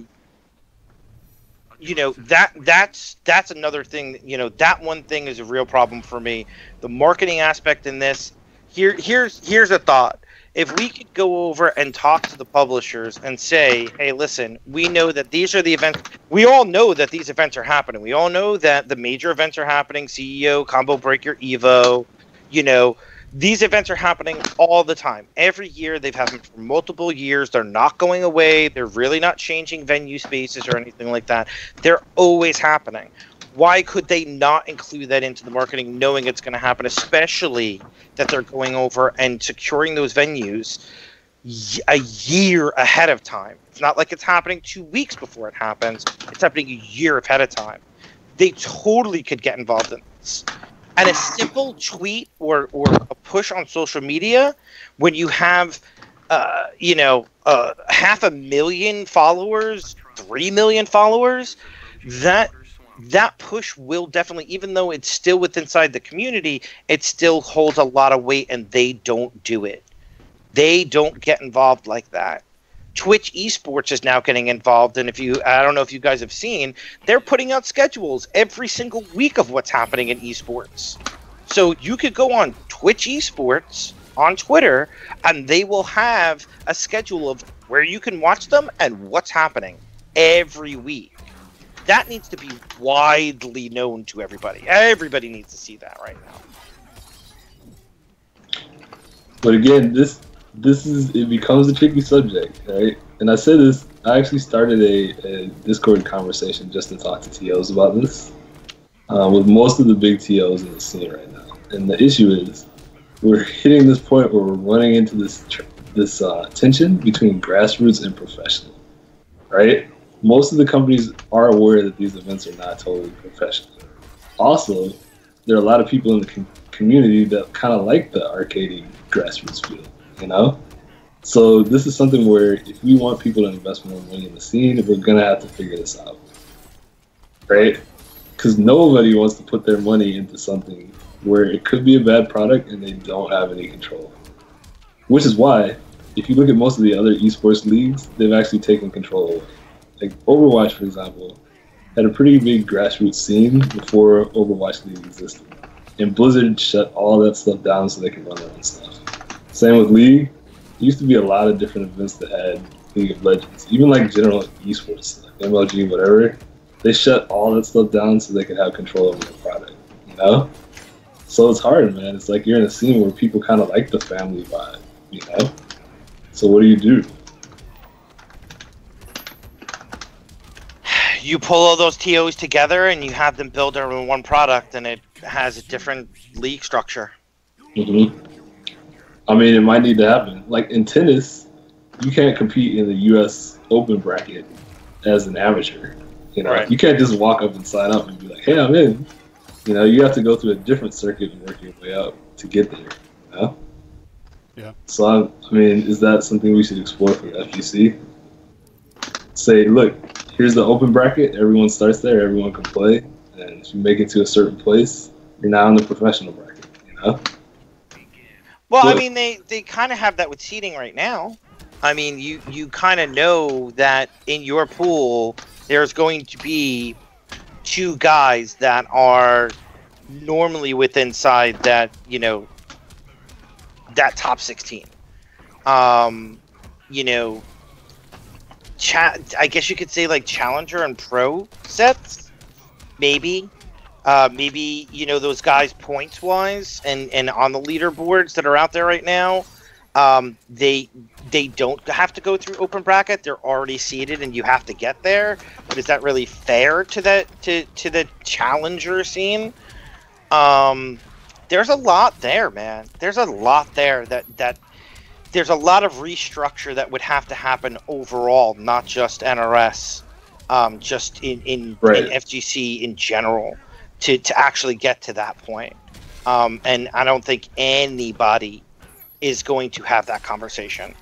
You know, that's another thing. You know, that one thing is a real problem for me. The marketing aspect in this. Here's a thought. If we could go over and talk to the publishers and say, hey, listen, we know that these are the events. We all know that these events are happening. We all know that the major events are happening. CEO, Combo Breaker, Evo, you know, these events are happening all the time. Every year. They've had them for multiple years. They're not going away. They're really not changing venue spaces or anything like that. They're always happening. Why could they not include that into the marketing, knowing it's going to happen, especially that they're going over and securing those venues a year ahead of time? It's not like it's happening 2 weeks before it happens. It's happening a year ahead of time. They totally could get involved in this. And a simple tweet or a push on social media, when you have, 500,000 followers, 3 million followers, that push will definitely, even though it's still inside the community, it still holds a lot of weight, and they don't do it. They don't get involved like that. Twitch Esports is now getting involved, and I don't know if you guys have seen, they're putting out schedules every single week of what's happening in esports. So you could go on Twitch Esports on Twitter, and they will have a schedule of where you can watch them and what's happening every week. That needs to be widely known to everybody. Everybody needs to see that right now. But again, it becomes a tricky subject, right? And I said this, I actually started a Discord conversation just to talk to TOs about this, with most of the big TOs in the scene right now. And the issue is, we're hitting this point where we're running into this tension between grassroots and professional, right? Most of the companies are aware that these events are not totally professional. Also, there are a lot of people in the community that kind of like the arcadey grassroots feel, you know? So this is something where if we want people to invest more money in the scene, we're going to have to figure this out, right? Because nobody wants to put their money into something where it could be a bad product and they don't have any control. Which is why, if you look at most of the other esports leagues, they've actually taken control away. Like Overwatch, for example, had a pretty big grassroots scene before Overwatch League existed. And Blizzard shut all that stuff down so they could run their own stuff. Same with League. There used to be a lot of different events that had League of Legends. Even like general esports stuff, MLG, whatever. They shut all that stuff down so they could have control over the product, you know? So it's hard, man. It's like you're in a scene where people kind of like the family vibe, you know? So what do? You pull all those TOs together and you have them build their own one product, and it has a different league structure. Mm-hmm. I mean, it might need to happen. Like in tennis, you can't compete in the U.S. Open bracket as an amateur. You know, right. You can't just walk up and sign up and be like, "Hey, I'm in." You know, you have to go through a different circuit and work your way up to get there. You know? Yeah. So I mean, is that something we should explore for FGC? Say, look, here's the open bracket. Everyone starts there. Everyone can play. And if you make it to a certain place, you're now in the professional bracket, you know? Well, I mean, they kind of have that with seeding right now. I mean, you kind of know that in your pool, there's going to be 2 guys that are normally inside that, you know, that top 16. You know, I guess you could say like challenger and pro sets, maybe. Maybe, you know, those guys points wise and on the leaderboards that are out there right now, they don't have to go through open bracket. They're already seeded and you have to get there. But is that really fair to the challenger scene? There's a lot there, man. There's a lot there that there's a lot of restructure that would have to happen overall, not just NRS, just in FGC in general, to actually get to that point. And I don't think anybody is going to have that conversation.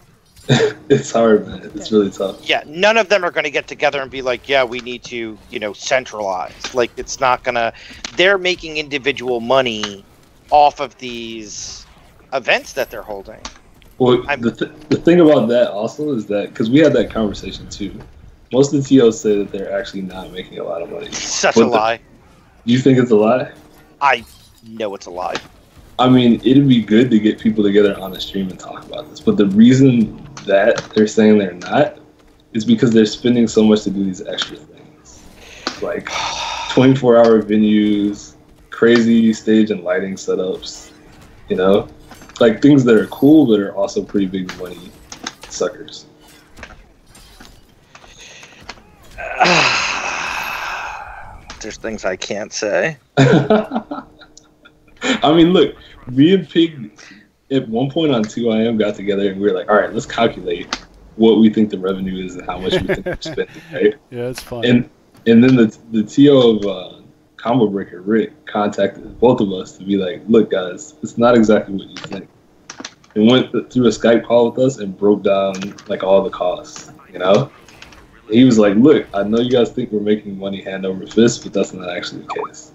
It's hard, man. It's really tough. Yeah, none of them are going to get together and be like, yeah, we need to, centralize. Like, it's not going to... They're making individual money off of these events that they're holding. Well, the thing about that also is that, because we had that conversation too, most of the TOs say that they're actually not making a lot of money. Such a lie. You think it's a lie? I know it's a lie. I mean, it'd be good to get people together on the stream and talk about this, but the reason that they're saying they're not is because they're spending so much to do these extra things. Like 24-hour venues, crazy stage and lighting setups, like things that are cool but are also pretty big money suckers. There's things I can't say. I mean, look, me and Pig at one point on 2IM got together and we were like, all right, let's calculate what we think the revenue is and how much we think we're spending, right? Yeah, it's fun. And then the TO of Combo Breaker, Rick, contacted both of us to be like, look, guys, it's not exactly what you think. And went through a Skype call with us and broke down, like, all the costs, He was like, look, I know you guys think we're making money hand over fist, but that's not actually the case.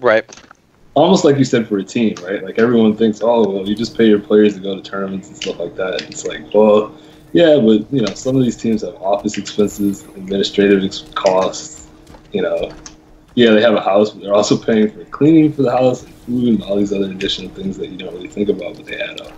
Right. Almost like you said for a team, right? Like, everyone thinks, oh, well, you just pay your players to go to tournaments and stuff like that. It's like, well, yeah, but, some of these teams have office expenses, administrative costs, Yeah, they have a house, but they're also paying for cleaning for the house and food and all these other additional things that you don't really think about, but they add up.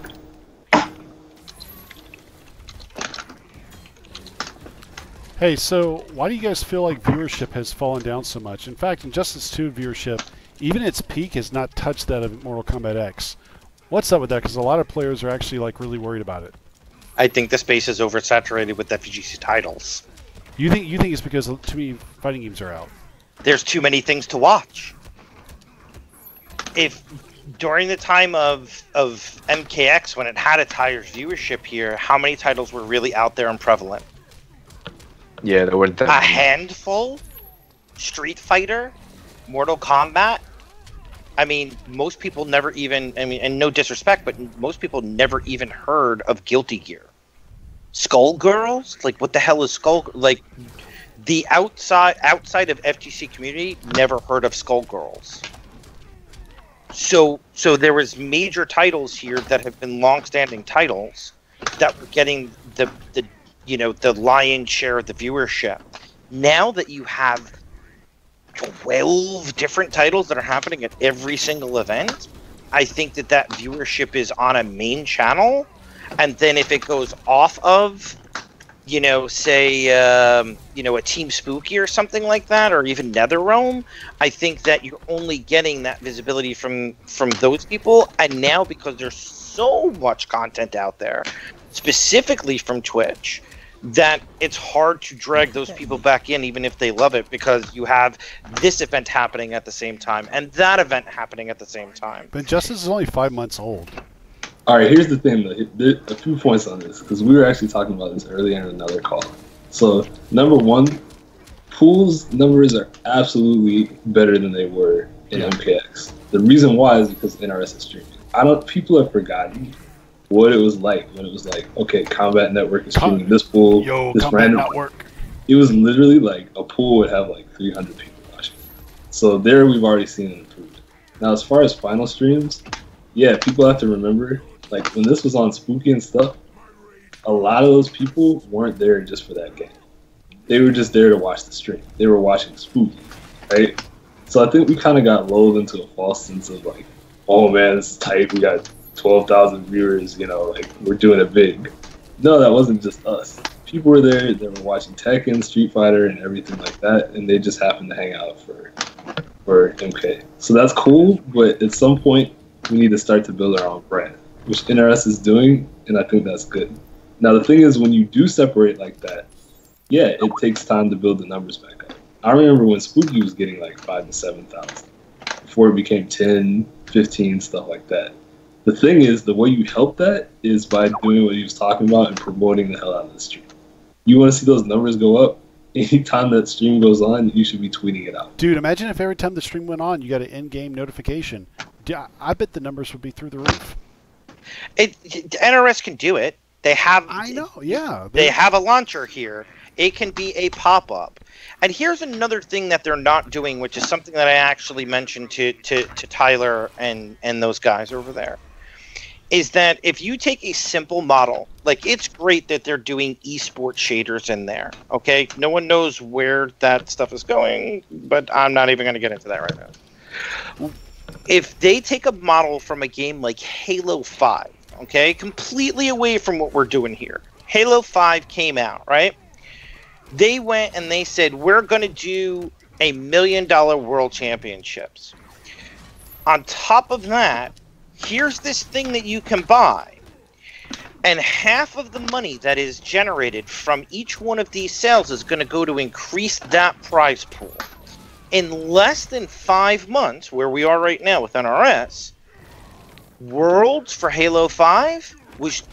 Hey, so why do you guys feel like viewership has fallen down so much? In fact, Injustice 2 viewership, even its peak, has not touched that of Mortal Kombat X. What's up with that? Because a lot of players are actually really worried about it. I think the space is oversaturated with FGC titles. You think it's because too many fighting games are out? There's too many things to watch. If during the time of MKX, when it had its highest viewership here, how many titles were really out there and prevalent? Yeah, there weren't that a many. handful. Street Fighter, Mortal Kombat. I mean, most people never even, and no disrespect, but most people never even heard of Guilty Gear. Skullgirls? Like, what the hell is Like, the outside of FGC community never heard of Skullgirls. So there was major titles here that have been long-standing titles that were getting the lion's share of the viewership. Now that you have 12 different titles that are happening at every single event, I think that viewership is on a main channel, and then if it goes off of, say, a Team Spooky or something like that, or even NetherRealm, I think that you're only getting that visibility from those people, and now because there's so much content out there, specifically from Twitch, that it's hard to drag those people back in even if they love it, because you have this event happening at the same time and that event happening at the same time. But Justice is only 5 months old. All right, here's the thing, though. There are a few points on this, because we were actually talking about this earlier in another call. So, number one, Pool's numbers are absolutely better than they were in MKX. The reason why is because NRS is streaming. People have forgotten what it was like when it was like, okay, Combat Network is streaming this pool, this Combat random Network. It was literally like a pool would have like 300 people watching. So there we've already seen an improvement. Now, as far as final streams, yeah, people have to remember, like, when this was on Spooky and stuff, a lot of those people weren't there just for that game. They were just there to watch the stream. They were watching Spooky, right? So I think we kind of got lulled into a false sense of like, oh man, this is tight. We got 12,000 viewers, like, we're doing it big. No, that wasn't just us. People were there, they were watching Tekken, Street Fighter, and everything like that, and they just happened to hang out for MK. So that's cool, but at some point, we need to start to build our own brand, which NRS is doing, and I think that's good. Now, the thing is, when you do separate like that, yeah, it takes time to build the numbers back up. I remember when Spooky was getting like 5,000 to 7,000, before it became 10, 15, stuff like that. The thing is, the way you help that is by doing what he was talking about and promoting the hell out of the stream. You want to see those numbers go up? Anytime that stream goes on, you should be tweeting it out. Dude, imagine if every time the stream went on, you got an in-game notification. I bet the numbers would be through the roof. NRS can do it. They have. I know. Yeah. They have a launcher here. It can be a pop-up. And here's another thing that they're not doing, which is something that I actually mentioned to Tyler and those guys over there, is that if you take a simple model, like it's great that they're doing esports shaders in there, okay? No one knows where that stuff is going, but I'm not even going to get into that right now. If they take a model from a game like Halo 5, okay, completely away from what we're doing here. Halo 5 came out, right? They went and they said, we're going to do $1 million world championships. On top of that, here's this thing that you can buy. And half of the money that is generated from each one of these sales is going to go to increase that prize pool. In less than 5 months, where we are right now with NRS, Worlds for Halo 5 was...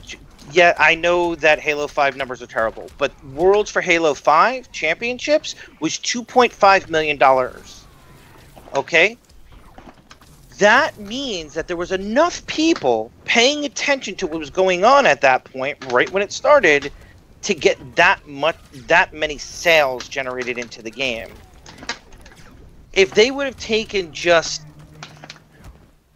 Yeah, I know that Halo 5 numbers are terrible, but Worlds for Halo 5 Championships was $2.5 million. Okay? That means that there was enough people paying attention to what was going on at that point, right when it started, to get that many sales generated into the game. If they would have taken just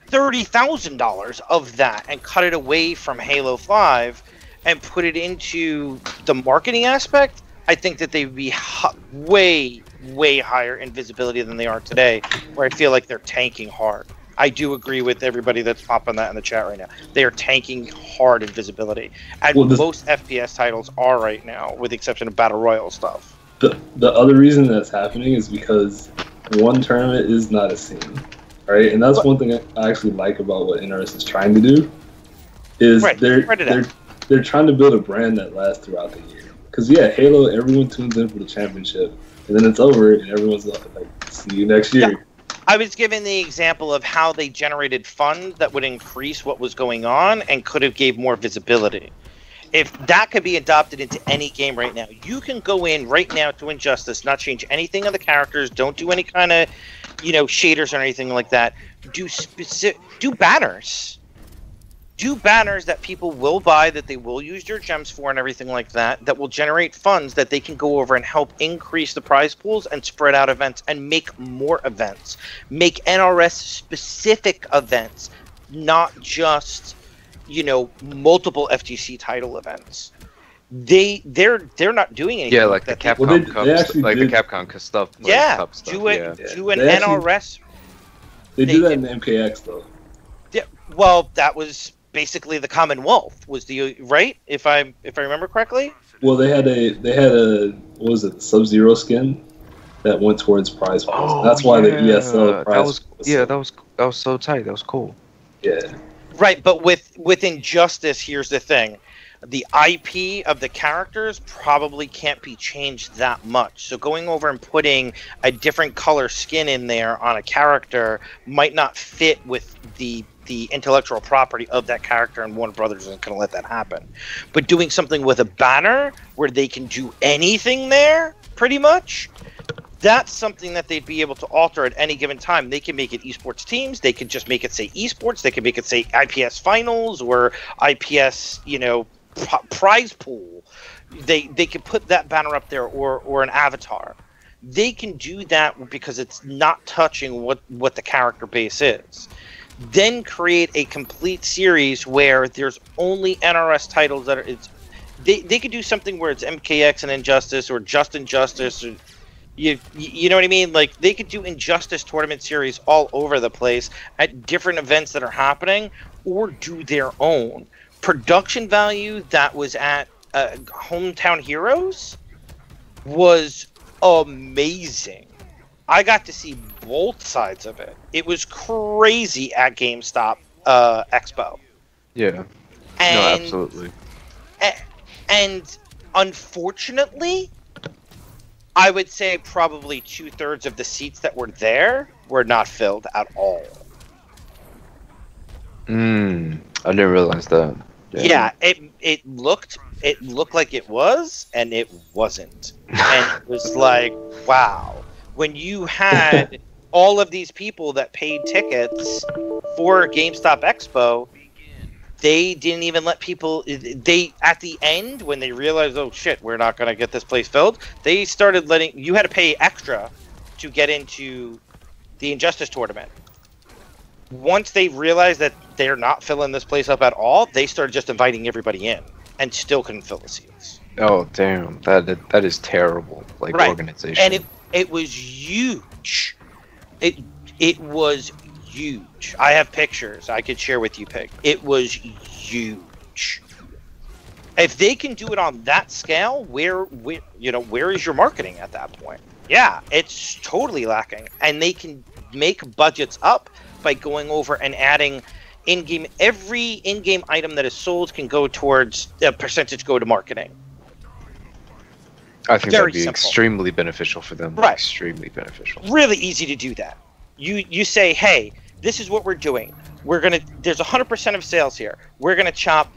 $30,000 of that and cut it away from Halo 5 and put it into the marketing aspect, I think that they would be way, way higher in visibility than they are today, where I feel like they're tanking hard. I do agree with everybody that's popping that in the chat right now. They are tanking hard in visibility. And most FPS titles are right now, with the exception of Battle Royale stuff. The other reason that's happening is because one tournament is not a scene. Right, and that's one thing I actually like about what NRS is trying to do, is they're trying to build a brand that lasts throughout the year. Because yeah, Halo, everyone tunes in for the championship, and then it's over, and everyone's like, "See you next year." Yeah. I was giving the example of how they generated funds that would increase what was going on and could have gave more visibility. If that could be adopted into any game right now, you can go in right now to Injustice, not change anything on the characters, don't do any kind of, shaders or anything like that. Do banners. Do banners that people will buy, that they will use your gems for and everything like that, that will generate funds that they can go over and help increase the prize pools and spread out events and make more events. Make NRS specific events, not just multiple FGC title events. They're not doing anything. Yeah, like the Capcom Cup, the Capcom stuff. Yeah, Cup stuff. do an NRS. They do that in the MKX though. Yeah, well, that was basically the Commonwealth. Was the right? If I remember correctly. Well, they had a what was it, the Sub-Zero skin that went towards prize pools. Oh, that's why the ESL prize. That was so tight. That was cool. Yeah. Right, but with Injustice, here's the thing. The IP of the characters probably can't be changed that much. So going over and putting a different color skin in there on a character might not fit with the intellectual property of that character, and Warner Brothers isn't going to let that happen. But doing something with a banner where they can do anything there, pretty much, that's something that they'd be able to alter at any given time. They can make it esports teams. They could just make it say esports. They can make it say IPS finals or IPS, prize pool. They could put that banner up there or an avatar. They can do that because it's not touching what the character base is. Then create a complete series where there's only NRS titles that are. They could do something where it's MKX and Injustice or just Injustice. Or, you know what I mean? Like, they could do Injustice tournament series all over the place at different events that are happening, or do their own. Production value that was at Hometown Heroes was amazing. I got to see both sides of it. It was crazy at GameStop Expo. Yeah. And, no, absolutely. And unfortunately, I would say probably 2/3 of the seats that were there were not filled at all. I didn't realize that. Yeah, it looked like it was, and it wasn't. And it was like, wow. When you had all of these people that paid tickets for GameStop Expo, They didn't even let people. They at the end when they realized, oh shit, we're not gonna get this place filled. They started letting you had to pay extra to get into the Injustice tournament. Once they realized that they're not filling this place up at all, they started just inviting everybody in, and still couldn't fill the seats. Oh damn, that is terrible. Like organization, and it was huge. It was huge. I have pictures I could share with you, Pig. It was huge. If they can do it on that scale, where is your marketing at that point? Yeah, it's totally lacking, and they can make budgets up by going over and adding in-game. Every in-game item that is sold can go towards a percentage go to marketing. I think Very that'd be simple. Extremely beneficial for them. Right. Extremely beneficial. Really easy to do that. You say, hey, this is what we're doing. There's 100% of sales here. We're gonna chop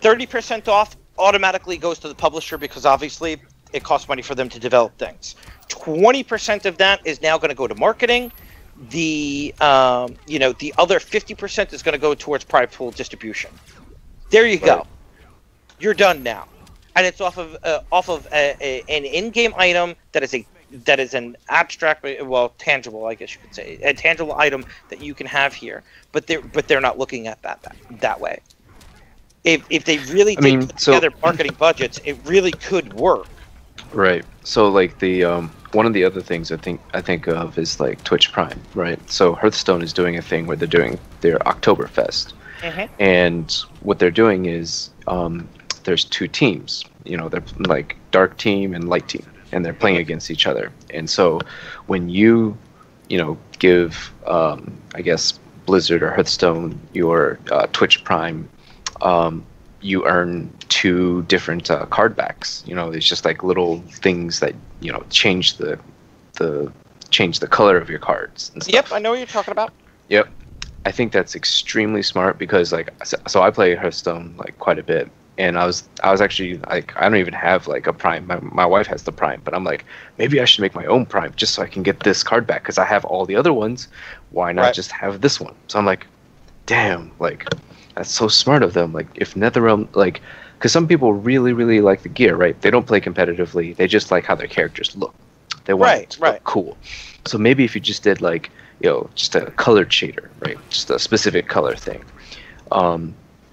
30% off. Automatically goes to the publisher because obviously it costs money for them to develop things. 20% of that is now going to go to marketing. The the other 50% is going to go towards prideful distribution. There you go. You're done now, and it's off of an in-game item that is an abstract, well, tangible, I guess you could say, a tangible item that you can have here. But they're not looking at that way. If they really did put together marketing budgets, it really could work. Right. So like the one of the other things I think of is like Twitch Prime, right? So Hearthstone is doing a thing where they're doing their Oktoberfest, and what they're doing is there's two teams. They're like dark team and light team, and they're playing against each other. And so when you give I guess Blizzard or Hearthstone your Twitch Prime, you earn 2 different card backs. There's just like little things that change the color of your cards and stuff. Yep, I know what you're talking about. Yep, I think that's extremely smart because so I play Hearthstone like quite a bit, and I was actually like, I don't even have like a Prime. My wife has the Prime, but I'm like, maybe I should make my own Prime just so I can get this card back because I have all the other ones. Why not just have this one? So I'm like, damn, like. That's so smart of them. Like, if NetherRealm, like, because some people really, really like the gear, right? They don't play competitively. They just like how their characters look. They want it to look cool. So maybe if you just did like, just a colored shader, right? Just a specific color thing.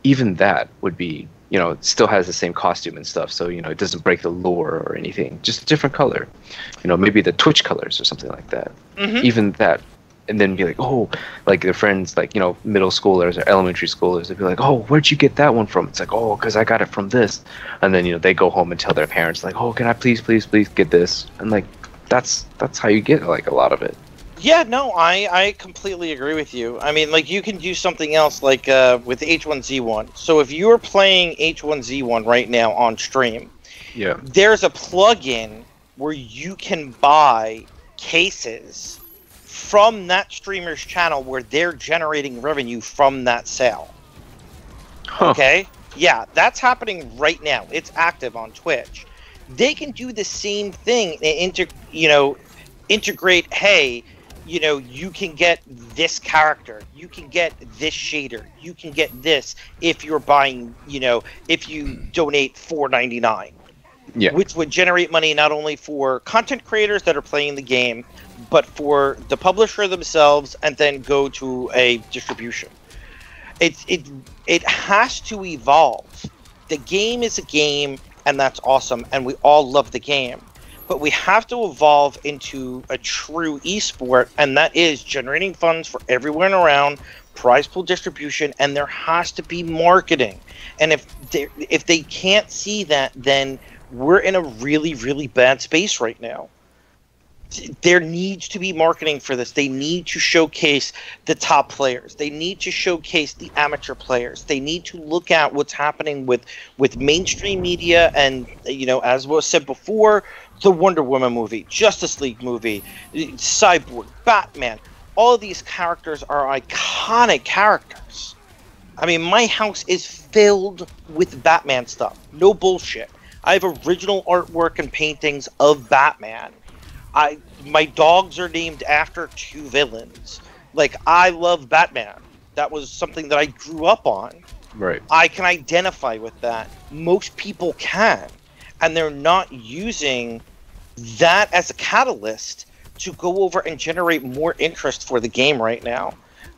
Even that would be, it still has the same costume and stuff. So, it doesn't break the lore or anything. Just a different color. Maybe the Twitch colors or something like that. Even that. And then be like, oh, like their friends, like, middle schoolers or elementary schoolers, they'd be like, oh, where'd you get that one from? It's like, oh, because I got it from this. And then, they go home and tell their parents, like, oh, can I please get this? And like, that's how you get like a lot of it. Yeah, no, I completely agree with you. I mean, like, you can do something else like with H1Z1. So if you're playing H1Z1 right now on stream, there's a plugin where you can buy cases from that streamer's channel where they're generating revenue from that sale. Okay? Yeah, that's happening right now. It's active on Twitch. They can do the same thing and integrate, hey, you can get this character, you can get this shader, you can get this if you're buying, if you donate $4.99. Yeah. Which would generate money not only for content creators that are playing the game, but for the publisher themselves, and then go to a distribution. It has to evolve. The game is a game, and that's awesome, and we all love the game. But we have to evolve into a true esport, and that is generating funds for everyone around, prize pool distribution, and there has to be marketing. And if they can't see that, then we're in a really, really bad space right now. There needs to be marketing for this. They need to showcase the top players. They need to showcase the amateur players. They need to look at what's happening with mainstream media and, as was said before, the Wonder Woman movie, Justice League movie, Cyborg, Batman. All of these characters are iconic characters. I mean, my house is filled with Batman stuff. No bullshit. I have original artwork and paintings of Batman. My dogs are named after 2 villains. Like, I love Batman. That was something that I grew up on. Right. I can identify with that. Most people can, and they're not using that as a catalyst to go over and generate more interest for the game right now.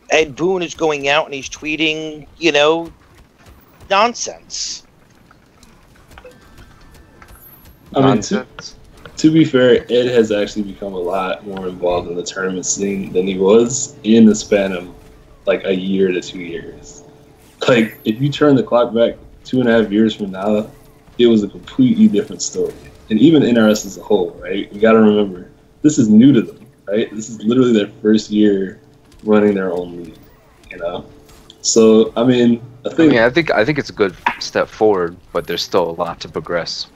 Ed Boon is going out and he's tweeting, nonsense. I mean, to be fair, Ed has actually become a lot more involved in the tournament scene than he was in the span of like a year to 2 years. Like, if you turn the clock back 2.5 years from now, it was a completely different story. And even NRS as a whole, right? We got to remember, this is new to them, right? This is literally their first year running their own league, So, I mean, I think it's a good step forward, but there's still a lot to progress.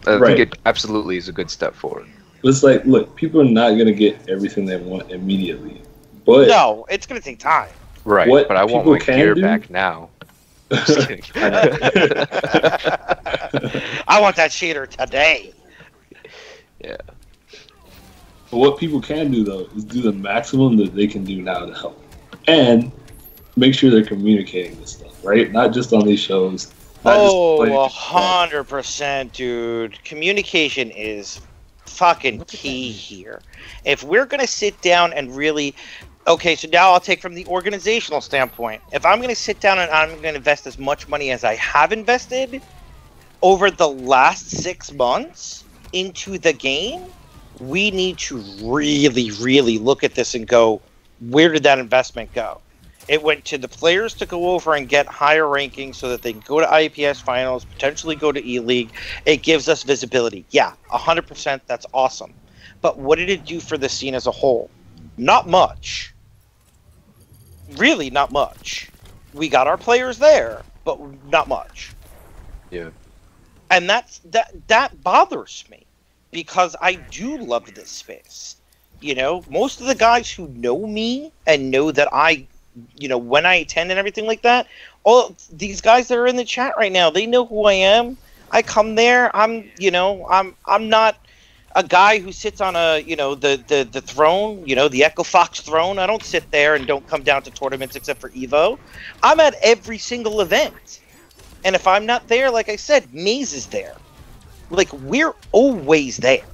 I think it absolutely is a good step forward. It's like, look, people are not going to get everything they want immediately. But no, it's going to take time. Right, but I want my gear back now. Just kidding. I want that shader today. Yeah. But what people can do, though, is do the maximum that they can do now to help. And make sure they're communicating this stuff, right? Not just on these shows. 100%, dude. Communication is fucking key here. If we're going to sit down and really... Okay, so now I'll take from the organizational standpoint. If I'm going to sit down and I'm going to invest as much money as I have invested over the last 6 months into the game, we need to really, really look at this and go, where did that investment go? It went to the players to go over and get higher rankings so that they can go to IPS finals, potentially go to E-League. It gives us visibility. Yeah, 100%, that's awesome. But what did it do for the scene as a whole? Not much. Really not much. We got our players there, but not much. Yeah. And that bothers me because I do love this space. Most of the guys who know me and know that I, when I attend and everything like that, all these guys that are in the chat right now, they know who I am. I come there, I'm not a guy who sits on the throne, the Echo Fox throne. I don't sit there and don't come down to tournaments except for Evo. I'm at every single event. And if I'm not there, like I said, Maze is there. Like, we're always there.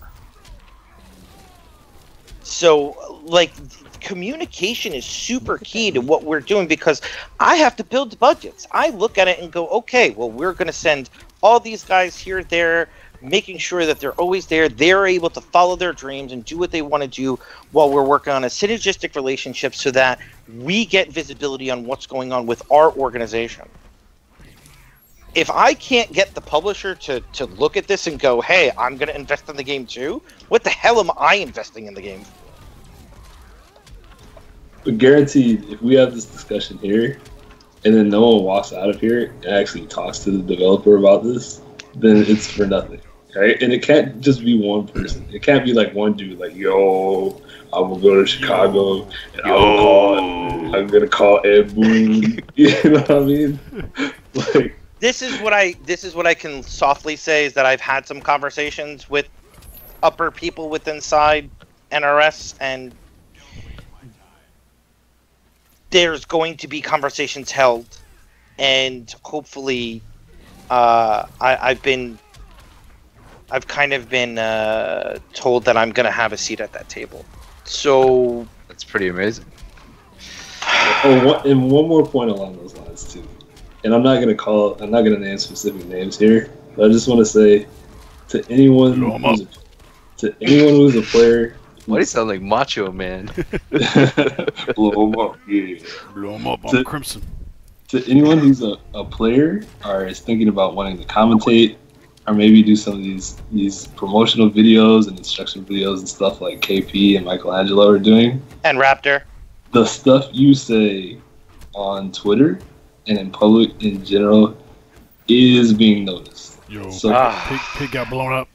So, like, communication is super key to what we're doing because I have to build budgets. I look at it and go, okay, well, we're going to send all these guys here, there, making sure that they're always there. They're able to follow their dreams and do what they want to do while we're working on a synergistic relationship so that we get visibility on what's going on with our organization. If I can't get the publisher to look at this and go, hey, I'm going to invest in the game too, what the hell am I investing in the game for? But guaranteed, if we have this discussion here and then no one walks out of here and actually talks to the developer about this, then it's for nothing. Right? And it can't just be one person. It can't be like one dude like, yo, I will go to Chicago and I'm gonna call Ed Boon. You know what I mean? Like, this is what I can softly say is that I've had some conversations with upper people with inside NRS, and there's going to be conversations held, and hopefully I've kind of been told that I'm going to have a seat at that table. So that's pretty amazing. And one more point along those lines too. And I'm not going to name specific names here, but I just want to say to anyone who's a player. Why do you sound like Macho Man? Blow him up, yeah. Blow him up on Crimson. To anyone who's a player or is thinking about wanting to commentate, or maybe do some of these promotional videos and instruction videos and stuff like KP and Michelangelo are doing. And Raptor. The stuff you say on Twitter and in public in general is being noticed. Yo, pig got blown up.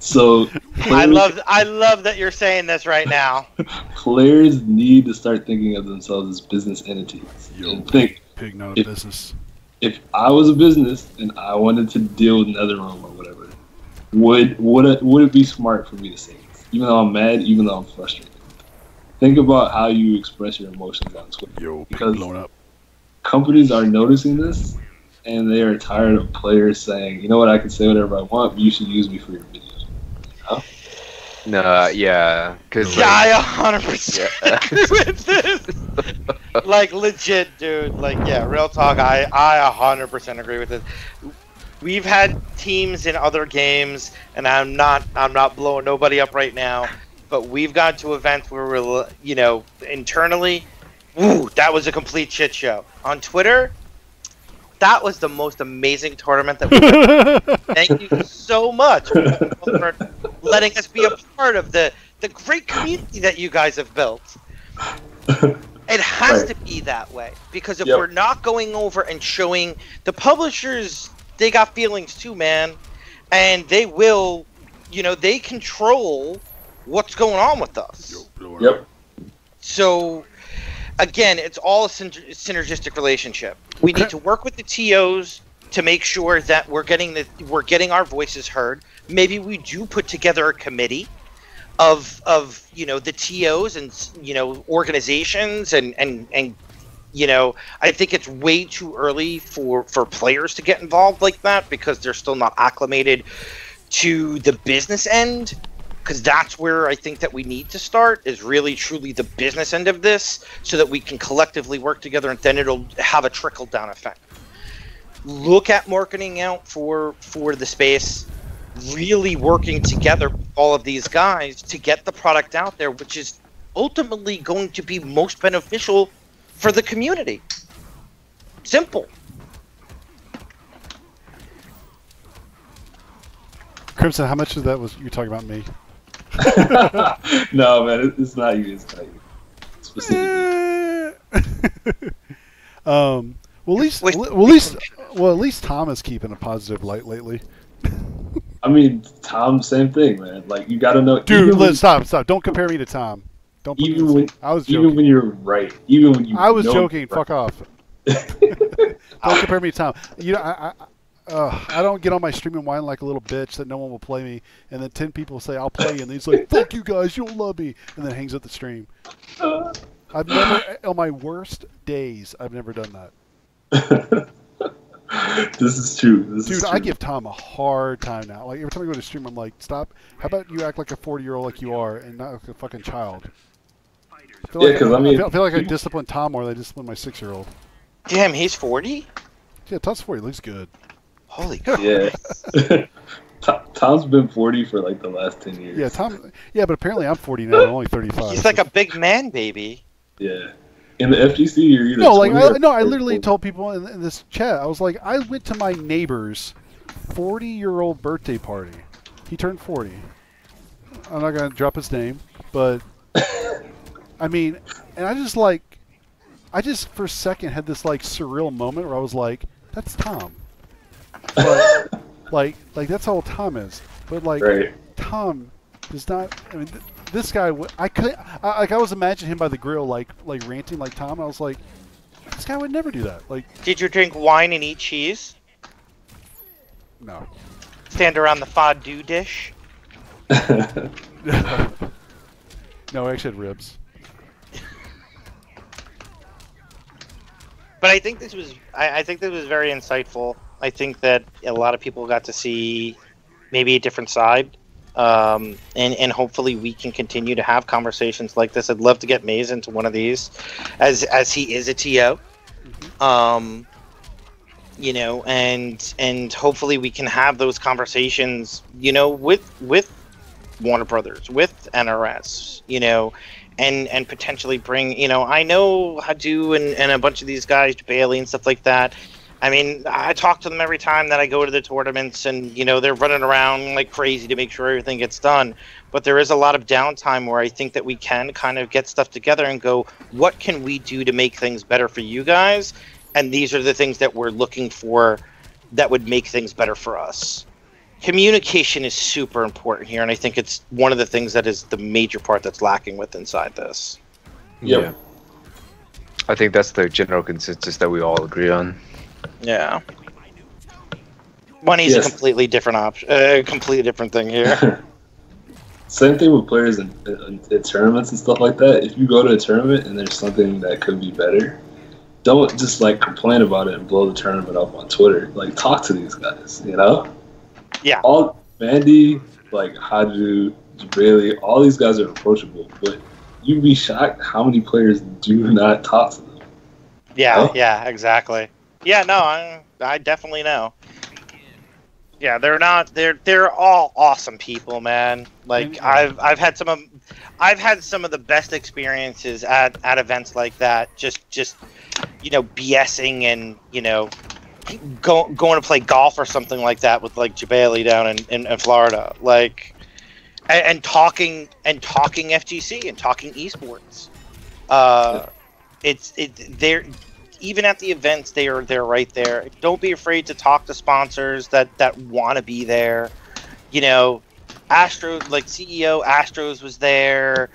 So players, I love that you're saying this right now. Players need to start thinking of themselves as business entities. Yo, and think, pig not a business. If I was a business and I wanted to deal with NetherRealm or whatever, would it be smart for me to say this? Even though I'm mad, even though I'm frustrated. Think about how you express your emotions on Twitter. Yo, because blown up. Companies are noticing this, and they are tired of players saying, you know what, I can say whatever I want, but you should use me for your videos. You know? No, yeah, because I 100% agree with this. Like legit, dude. Like, yeah, real talk. I 100% agree with this. We've had teams in other games, and I'm not blowing nobody up right now, but we've gone to events where we're, you know, internally, woo, that was a complete shit show. On Twitter, that was the most amazing tournament that we've ever. Thank you so much for letting us be a part of the great community that you guys have built. It has to be that way, because if we're not going over and showing the publishers, they got feelings too, man, and they will, you know, they control what's going on with us. Yep. So, again, it's all a synergistic relationship. We need to work with the TOs to make sure that we're getting our voices heard. Maybe we do put together a committee of you know, the TOs and, you know, organizations and you know, I think it's way too early for players to get involved like that, because they're still not acclimated to the business end. Because that's where I think that we need to start, is really truly the business end of this, so that we can collectively work together, and then it'll have a trickle down effect. Look at marketing out for the space, really working together with all of these guys to get the product out there, which is ultimately going to be most beneficial for the community. Simple. Crimson, how much of that was you talking about me? No, man, it's not you. It's not you. Specifically. Well, at least Tom is keeping a positive light lately. I mean, Tom, same thing, man. Like, you gotta know. Dude, stop. Don't compare me to Tom. Don't. I was joking. Even when you're right. Even when you. I was joking. Fuck off. Don't compare me to Tom. You know, I don't get on my stream and whine like a little bitch that no one will play me, and then 10 people say I'll play you, and he's like, "Fuck you guys, you don't love me," and then hangs up the stream. I've never, on my worst days, I've never done that. This is true. Dude, I give Tom a hard time now. Like, every time I go to stream, I'm like, stop. How about you act like a 40-year-old like you are, and not like a fucking child? I feel like I discipline Tom more than I discipline my 6-year-old. Damn, he's 40? Yeah, Tom's 40. Looks good. Holy crap. Yeah. Tom's been 40 for like the last 10 years. Yeah, Tom. Yeah, but apparently I'm 40 now. I'm only 35. He's like a big man, baby. Yeah. In the FGC, you're either I literally told people in this chat, I was like, I went to my neighbor's 40-year-old birthday party. He turned 40. I'm not going to drop his name, but I mean, and I just for a second had this like surreal moment where I was like, that's Tom. But like that's how old Tom is. But like, Tom does not. I mean, this guy. I was imagining him by the grill, like ranting like Tom. And I was like, this guy would never do that. Like, did you drink wine and eat cheese? No. Stand around the fondue dish? No, I actually had ribs. But I think this was. I think this was very insightful. I think that a lot of people got to see maybe a different side, and hopefully we can continue to have conversations like this. I'd love to get Maze into one of these, as he is a TO, you know, and hopefully we can have those conversations, you know, with Warner Brothers, with NRS, you know, and potentially bring, you know, I know Hadu and a bunch of these guys, Bailey and stuff like that. I mean, I talk to them every time that I go to the tournaments, and, you know, they're running around like crazy to make sure everything gets done. But there is a lot of downtime where I think that we can kind of get stuff together and go, what can we do to make things better for you guys? And these are the things that we're looking for that would make things better for us. Communication is super important here, and I think it's one of the things that is the major part that's lacking with inside this. Yep. Yeah. I think that's the general consensus that we all agree on. Yeah. Money's a completely different option, completely different thing here. Same thing with players in tournaments and stuff like that. If you go to a tournament and there's something that could be better, don't just like complain about it and blow the tournament up on Twitter. Like, talk to these guys, you know? Yeah. All Mandy, like Haju, Bailey, all these guys are approachable, but you'd be shocked how many players do not talk to them. Yeah, Oh. yeah, exactly. Yeah, no, I definitely know. Yeah, they're all awesome people, man. Like I've had some of the best experiences at events like that. Just BSing and going to play golf or something like that with like Jabali down in Florida, like and talking FGC and talking esports. They're even at the events, they're right there. Don't be afraid to talk to sponsors that want to be there. Astro, like CEO Astros was there,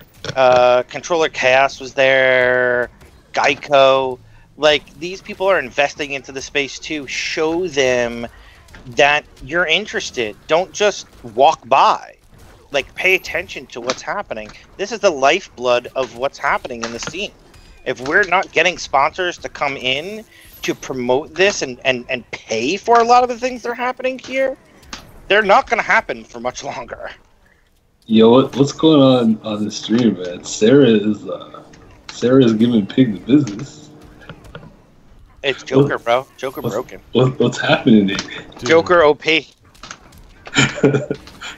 Controller Chaos was there, Geico. Like, these people are investing into the space too. Show them that you're interested. Don't just walk by. Like, pay attention to what's happening. This is the lifeblood of what's happening in the scene. If we're not getting sponsors to come in to promote this and pay for a lot of the things that are happening here, they're not going to happen for much longer. Yo, what's going on the stream, man? Sarah is giving Pig the business. It's Joker, bro. Joker broken. What's happening there? Dude, Joker OP.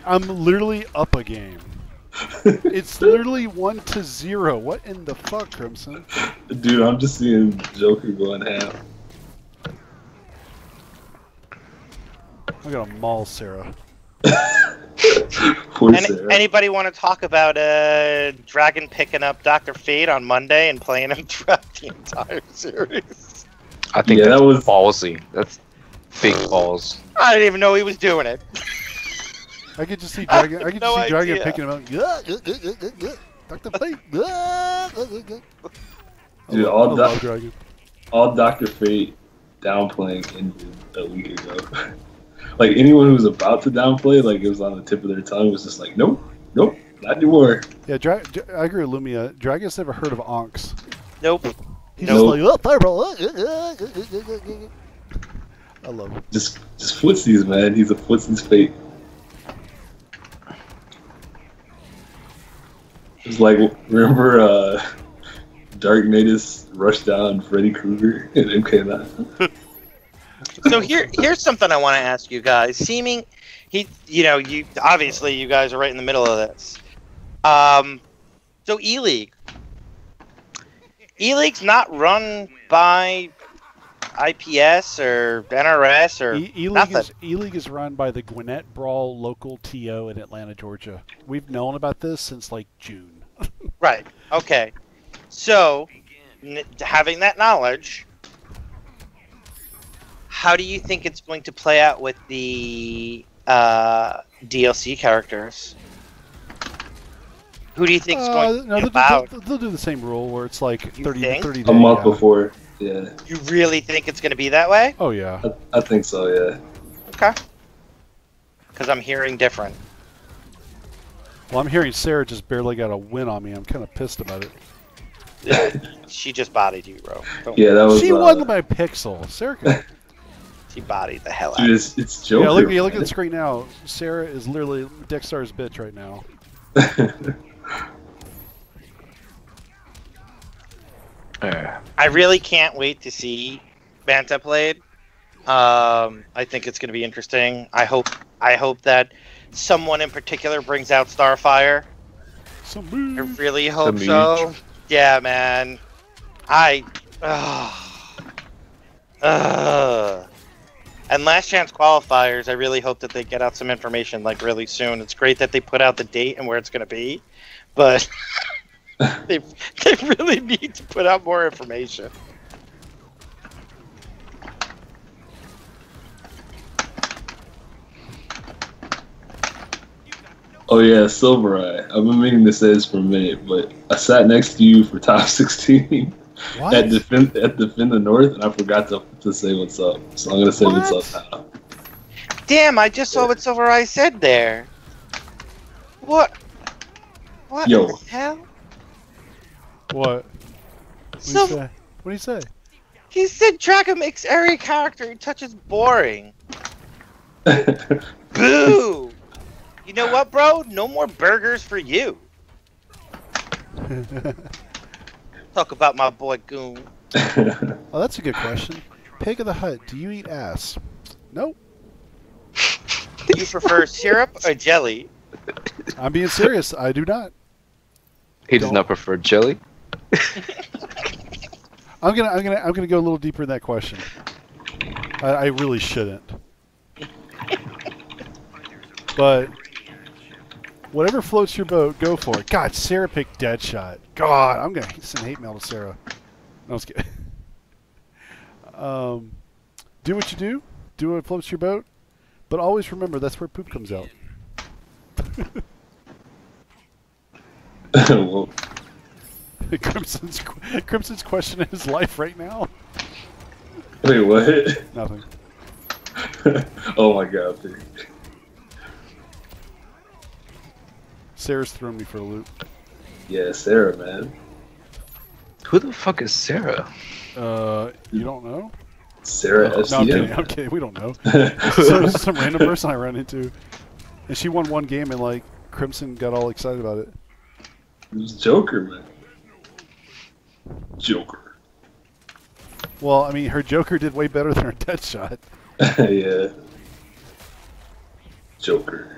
I'm literally up a game. It's literally 1-0. What in the fuck, Crimson? Dude, I'm just seeing Joker going ham. I'm gonna maul Sarah. Poor Sarah. Anybody want to talk about Dragon picking up Dr. Fate on Monday and playing him throughout the entire series? I think that was ballsy. That's big balls. I didn't even know he was doing it. I could just see Dragon. I could just see Dragon idea. picking him up. Dr. Fate. Dude, I all love Dragon. Dr. Fate downplaying ended a week ago. Like, anyone who was about to downplay, like, it was on the tip of their tongue, was just like, nope, not anymore. Yeah, I agree with Lumia. Dragon's never heard of onks. Nope. He's Nope. just like, fireball. I love him. Just footsies, man. He's a footsies Fate. It's like, remember Dark Natus rushed down Freddy Krueger in MK9? So here's something I want to ask you guys. You obviously you guys are right in the middle of this. So E-League's not run by IPS or NRS or nothing. E-League is run by the Gwinnett Brawl local TO in Atlanta, Georgia. We've known about this since like June. Right. Okay. So, having that knowledge, how do you think it's going to play out with the DLC characters? Who do you think is going to be about? They'll do the same rule where it's like 30 days. A month before, yeah. You really think it's going to be that way? Oh, yeah. I think so, yeah. Okay. Because I'm hearing different. Well, I'm hearing Sarah just barely got a win on me. I'm kind of pissed about it. She just bodied you, bro. Yeah, that was. She won by pixel. Sarah. She bodied the hell out. Dude, it's Joker. Yeah, look at the screen now. Sarah is literally Dexter's bitch right now. I really can't wait to see Banta played. I think it's going to be interesting. I hope that someone in particular brings out Starfire. I really hope so. Yeah, man. And last chance qualifiers, I really hope that they get out some information like really soon. It's great that they put out the date and where it's going to be, but they really need to put out more information. Oh yeah, Silver Eye. I've been meaning to say this for a minute, but I sat next to you for top 16 at Defend the North, and I forgot to say what's up. So I'm gonna say what's up now. Damn! I just saw what Silver Eye said there. What? What Yo. the hell? What? What do you say? He said Dragon makes every character he touches boring. Boo! You know what, bro? No more burgers for you. Talk about my boy Goon. Oh, that's a good question. Pig of the Hut, do you eat ass? Nope. Do you prefer syrup or jelly? I'm being serious. I do not. He does not prefer jelly. I'm gonna go a little deeper in that question. I really shouldn't. But whatever floats your boat, go for it. God, Sarah picked Deadshot. God, I'm gonna send hate mail to Sarah. No, I was kidding. Do what you do. Do what floats your boat. But always remember, that's where poop comes out. Well, Crimson's questioning his life right now. wait, what? Nothing. Oh my god, dude. Sarah's thrown me for a loop. Yeah, Sarah, man. Who the fuck is Sarah? You don't know? Sarah No, I'm FCM. kidding. I'm kidding. We don't know. Some random person I ran into, and she won one game, and like Crimson got all excited about it. It was Joker, man. Joker. Well, I mean, her Joker did way better than her Deadshot. Yeah. Joker.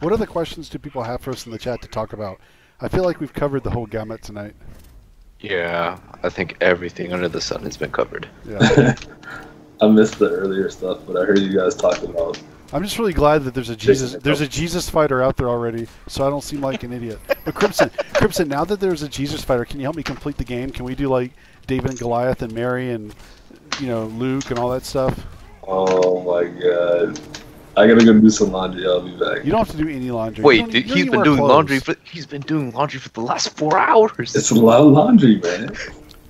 What other questions do people have for us in the chat to talk about? I feel like we've covered the whole gamut tonight. Yeah, I think everything under the sun has been covered. Yeah. I missed the earlier stuff, but I heard you guys talking about. I'm just really glad that there's a Jesus fighter out there already, so I don't seem like an idiot. But Crimson, now that there's a Jesus fighter, can you help me complete the game? Can we do like David and Goliath and Mary and Luke and all that stuff? Oh my god. I gotta go do some laundry. I'll be back. You don't have to do any laundry. Wait, dude, he's been doing laundry for the last 4 hours. It's a lot of laundry, man.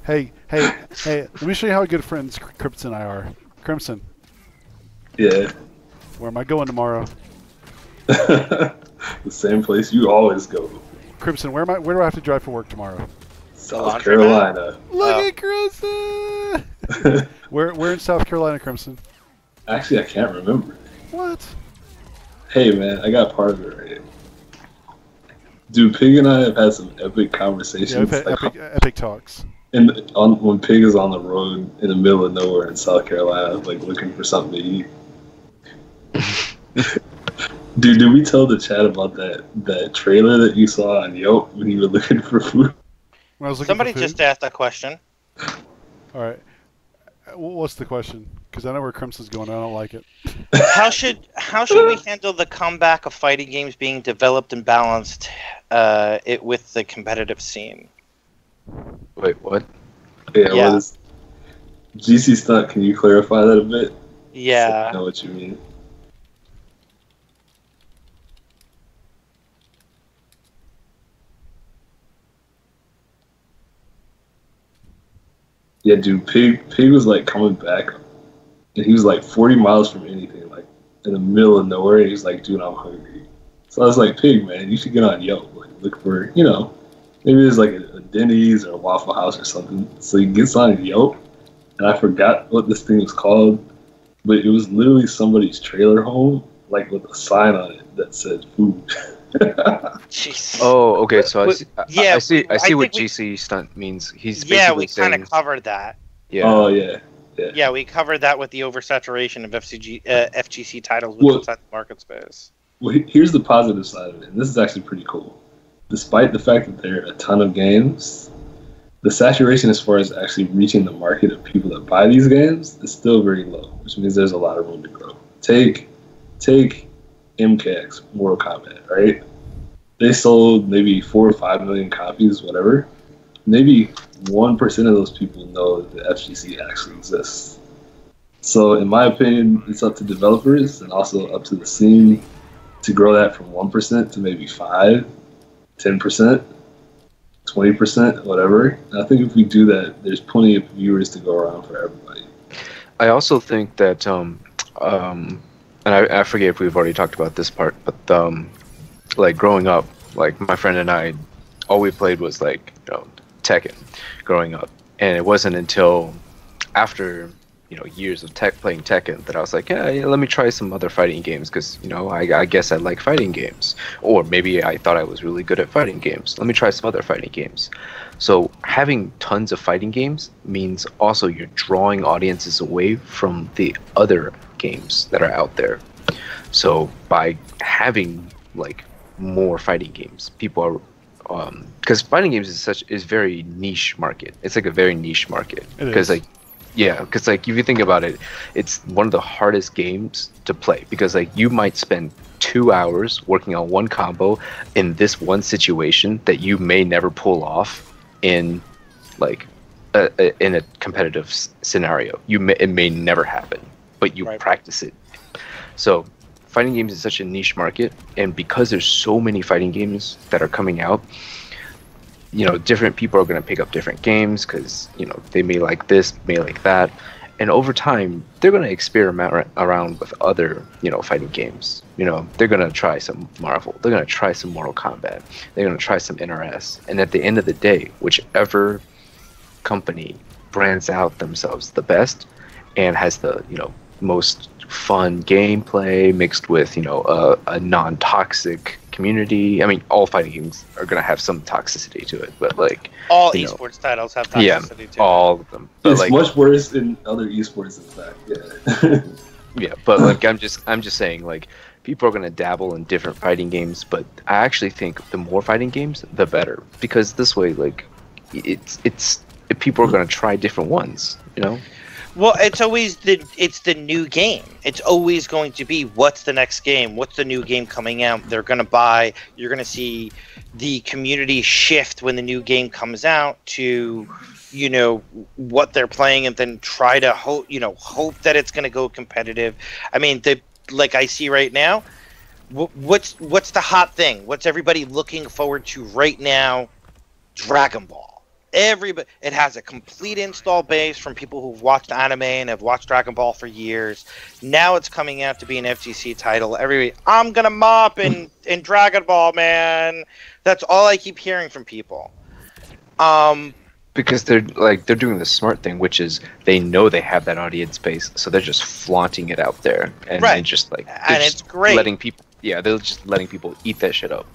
Hey, let me show you how good friends Crimson and I are. Crimson, Yeah. where am I going tomorrow? The same place you always go. Crimson, where do I have to drive for work tomorrow? South Carolina. Look at Crimson! Where in South Carolina, Crimson? Actually, I can't remember. What? Hey, man, I got part of it right. Dude, Pig and I have had some epic conversations. Yeah, we've had epic talks. When Pig is on the road in the middle of nowhere in South Carolina, like looking for something to eat. Dude, did we tell the chat about that trailer that you saw on Yelp when you were looking for food? When I was looking Somebody for food? just asked a question. All right. What's the question? Because I know where Crimson's going. I don't like it. How should we handle the comeback of fighting games being developed and balanced with the competitive scene? Wait, what? Yeah. What is GC Stunt? Can you clarify that a bit? Yeah. So I know what you mean. Yeah, dude, Pig was like coming back, and he was like 40 miles from anything, like in the middle of nowhere. And he was like, "Dude, I'm hungry." So I was like, "Pig, man, you should get on Yelp, like look for, maybe there's like a Denny's or a Waffle House or something." So he gets on Yelp, and I forgot what this thing was called, but it was literally somebody's trailer home, like with a sign on it that said food. Jeez. Oh, okay. So I see what think GC Stunt means. He's we basically kind saying, of covered that. yeah. Oh yeah. Yeah, we covered that with the oversaturation of FGC titles inside the market space. Well, here's the positive side of it, and this is actually pretty cool. Despite the fact that there are a ton of games, the saturation as far as actually reaching the market of people that buy these games is still very low, which means there's a lot of room to grow. Take MKX, Mortal Kombat, right? They sold maybe 4 or 5 million copies, whatever. Maybe 1% of those people know that the FGC actually exists. So in my opinion, it's up to developers and also up to the scene to grow that from 1% to maybe 5, 10%, 20%, whatever. And I think if we do that, there's plenty of viewers to go around for everybody. I also think that, and I forget if we've already talked about this part, but like growing up, like my friend and I, all we played was like Tekken, growing up, and it wasn't until after years of playing Tekken that I was like, yeah, let me try some other fighting games because I guess I like fighting games, or maybe I thought I was really good at fighting games. Let me try some other fighting games. So having tons of fighting games means also you're drawing audiences away from the other games that are out there. So by having like more fighting games, people are because fighting games is very niche market. It's like a very niche market because because if you think about it, it's one of the hardest games to play because like you might spend 2 hours working on one combo in this one situation that you may never pull off in like in a competitive scenario. It may never happen, but you practice it. So fighting games is such a niche market, and because there's so many fighting games that are coming out, different people are going to pick up different games because they may like this, may like that, and over time they're going to experiment around with other fighting games. They're going to try some Marvel, they're going to try some Mortal Kombat, they're going to try some NRS, and at the end of the day, whichever company brands out themselves the best and has the most fun gameplay mixed with a non-toxic community. I mean, all fighting games are gonna have some toxicity to it, but like all esports titles have toxicity too. All of them. But it's like, much worse in other esports, in fact. Yeah. Yeah, but like I'm just saying, like, people are gonna dabble in different fighting games, but I actually think the more fighting games, the better, because this way, like, it's people are gonna try different ones. Well, it's always the new game. It's always going to be what's the next game, what's the new game coming out. They're going to buy. You're going to see the community shift when the new game comes out to, what they're playing, and then try to hope that it's going to go competitive. I mean, like I see right now, what's the hot thing? What's everybody looking forward to right now? Dragon Ball. Everybody, it has a complete install base from people who've watched anime and have watched Dragon Ball for years. Now it's coming out to be an FGC title. Everybody, I'm gonna mop in Dragon Ball, man. That's all I keep hearing from people. Because they're doing the smart thing, which is they know they have that audience base, so they're just flaunting it out there, and they just it's great. Letting people, they're just letting people eat that shit up.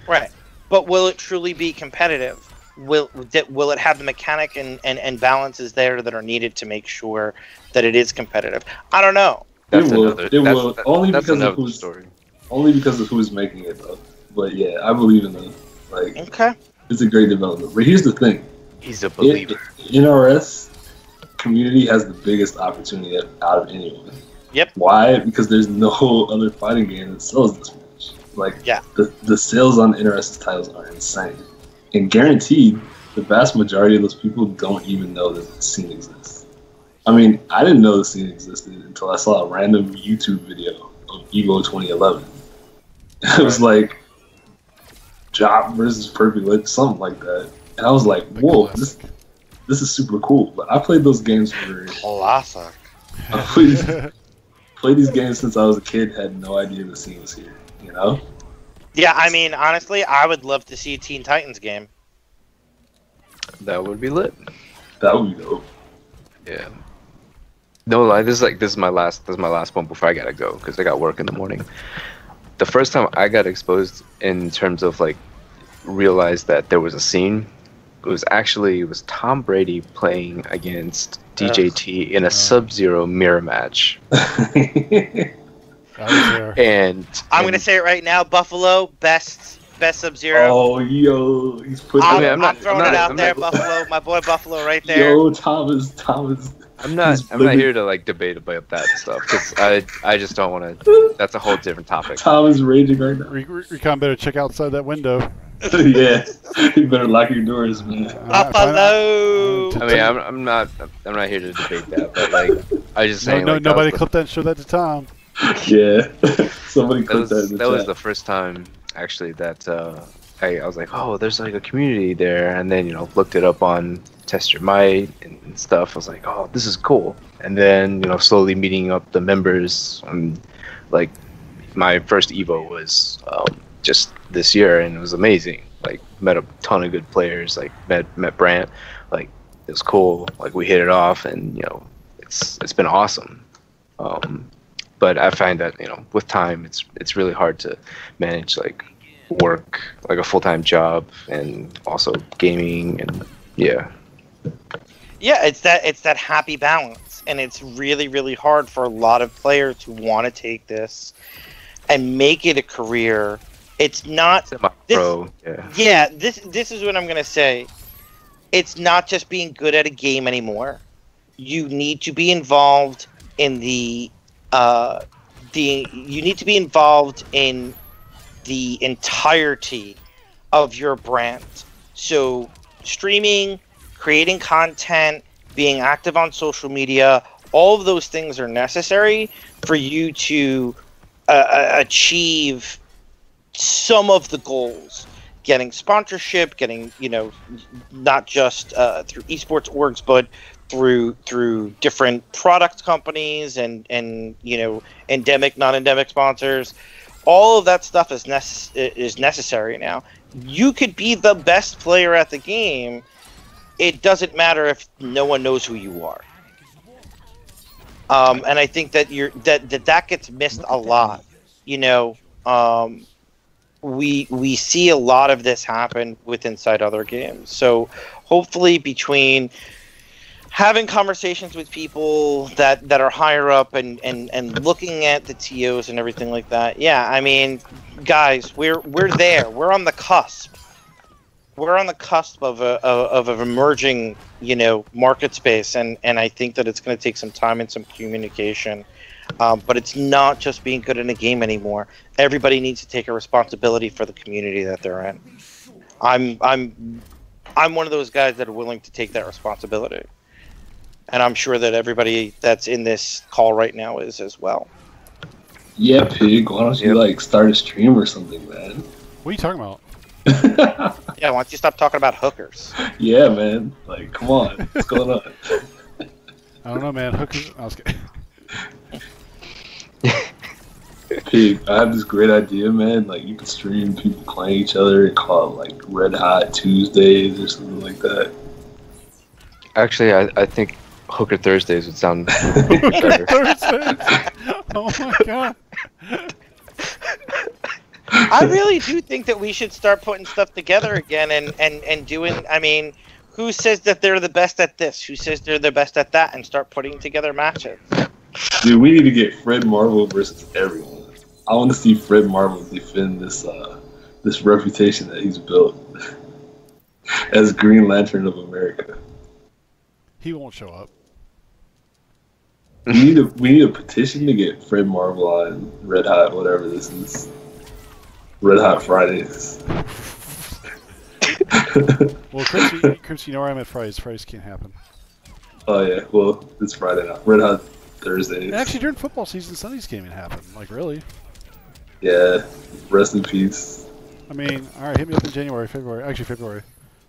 Right, but will it truly be competitive? Will it have the mechanic and balances there that are needed to make sure that it is competitive? I don't know. It will only because of who's making it though. But yeah, I believe in it. Like, okay, it's a great development. But here's the thing: he's a believer. NRS community has the biggest opportunity out of anyone. Yep. Why? Because there's no other fighting game that sells this much. Like, the sales on NRS's titles are insane. And guaranteed, the vast majority of those people don't even know that the scene exists. I mean, I didn't know the scene existed until I saw a random YouTube video of EVO 2011. It was like, Jop versus Perfect Lit, something like that. And I was like, whoa, this is super cool. But I played those games for... Classic. I played these games since I was a kid, had no idea the scene was here, Yeah, I mean, honestly, I would love to see a Teen Titans game. That would be lit. That would be dope. Yeah. No lie, this is my last one before I gotta go because I got work in the morning. The first time I got exposed in terms of like realized that there was a scene, it was Tom Brady playing against DJT in a Sub-Zero mirror match. And I'm gonna say it right now, Buffalo, best Sub-Zero. Oh, yo, he's putting. I'm throwing it out there, Buffalo, my boy Buffalo, right there. Yo, Thomas. I'm not here to like debate about that stuff because I just don't want to. That's a whole different topic. Tom is raging right now. Recon better check outside that window. Yeah, you better lock your doors, man. Buffalo. I mean, I'm not here to debate that, but like I just saying. No, nobody clip that and show that to Tom. Yeah, somebody clipped that. That was the first time actually that I was like, oh, there's like a community there, and then looked it up on Test Your Might and stuff. I was like, oh, this is cool, and then slowly meeting up the members. Like my first Evo was just this year, and it was amazing. Like, met a ton of good players. Like, met Brant. Like, it was cool. Like, we hit it off, and it's been awesome. But I find that with time, it's really hard to manage like work, like a full-time job, and also gaming, and yeah, it's that happy balance, and it's really, really hard for a lot of players who want to take this and make it a career. It's not semi-pro. This is what I'm gonna say. It's not just being good at a game anymore. You need to be involved in the entirety of your brand. So streaming, creating content, being active on social media, all of those things are necessary for you to achieve some of the goals. Getting sponsorship, getting, not just through esports orgs, but through different product companies and endemic, non-endemic sponsors. All of that stuff is necessary now. You could be the best player at the game. It doesn't matter if no one knows who you are. And I think that that gets missed a lot. We see a lot of this happen with inside other games. So hopefully, between having conversations with people that are higher up and looking at the TOs and everything like that. Yeah, I mean, guys, we're there. We're on the cusp. We're on the cusp of an emerging, market space, and I think that it's going to take some time and some communication. But it's not just being good in a game anymore. Everybody needs to take a responsibility for the community that they're in. I'm one of those guys that are willing to take that responsibility. And I'm sure that everybody that's in this call right now is as well. Yeah, Pig, why don't you start a stream or something, man? What are you talking about? Yeah, why don't you stop talking about hookers? Yeah, man. Like, come on. What's going on? I don't know, man. Hookers. I was kidding. Pig, I have this great idea, man. Like, you can stream people playing each other and call it, like, Red Hot Tuesdays or something like that. Actually, I think Hooker Thursdays would sound better. Oh my god. I really do think that we should start putting stuff together again and doing, I mean, who says that they're the best at this? Who says they're the best at that? And start putting together matches. Dude, we need to get Fred Marvel versus everyone. I want to see Fred Marvel defend this reputation that he's built as Green Lantern of America. He won't show up. We need a petition to get Fred Marvel on Red Hot, whatever this is. Red Hot Fridays. Well, Chris, you know where I'm at Fridays. Fridays can't happen. Oh yeah, well, it's Friday now. Red Hot Thursdays. And actually, during football season, Sundays can't even happen. Like, really? Yeah, rest in peace. I mean, all right, hit me up in January, February. Actually, February.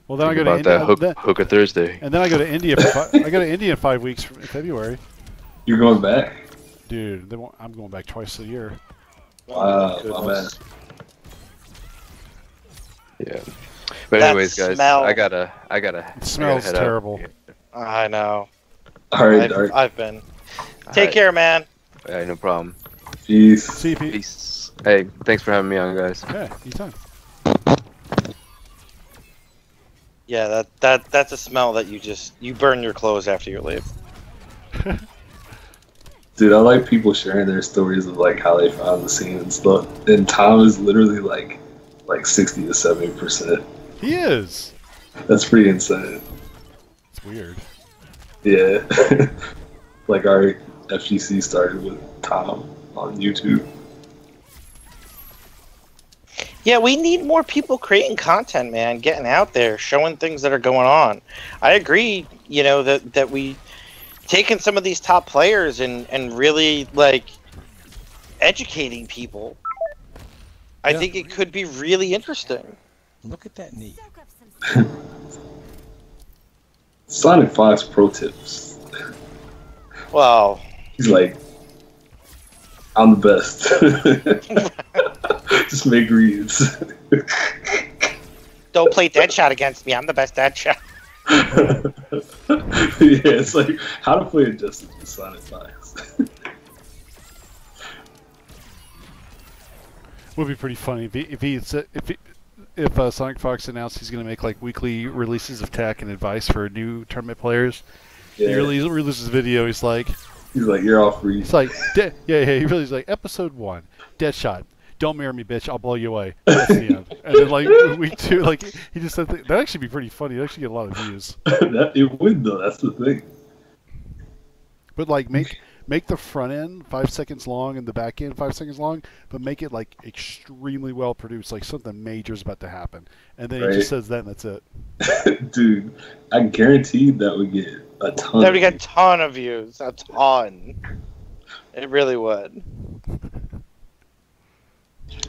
Well, then I go about to India. that Hooker Thursday. And then I go to India. I go to India in 5 weeks in February. You're going back? Dude, I'm going back twice a year. Wow, my man. Yeah. But anyways, guys, I gotta. It smells terrible. I know. All right, Dark. I've been. Take care, man. Yeah, no problem. Peace. See you, Pete. Peace. Hey, thanks for having me on, guys. Yeah, anytime. Yeah, that's a smell that you burn your clothes after you leave. Dude, I like people sharing their stories of like how they found the scene and stuff. And Tom is literally like 60 to 70%. He is. That's pretty insane. It's weird. Yeah. Like our FGC started with Tom on YouTube. Yeah, we need more people creating content, man, getting out there, showing things that are going on. I agree, that we taking some of these top players and really like educating people. I think it could be really interesting. Look at that knee. Sonic Fox pro tips. Well, he's like, I'm the best. Just make reads. Don't play Deadshot against me. I'm the best Deadshot. Yeah, it's like how to play Injustice with Sonic Fox. Would be pretty funny if Sonic Fox announced he's going to make like weekly releases of tech and advice for new tournament players. Yeah. He releases a video. He's like, you're all free. It's like, he really is like, episode 1, Deadshot. Don't marry me, bitch. I'll blow you away. That's the end. And then like week 2, like he just said that actually be pretty funny. It'd actually get a lot of views. It would though. That's the thing. But like make the front end 5 seconds long and the back end 5 seconds long, but make it like extremely well produced, like something major is about to happen, and then he just says that and that's it. Dude, I guarantee that would get a ton. That would get a ton of views. A ton. It really would.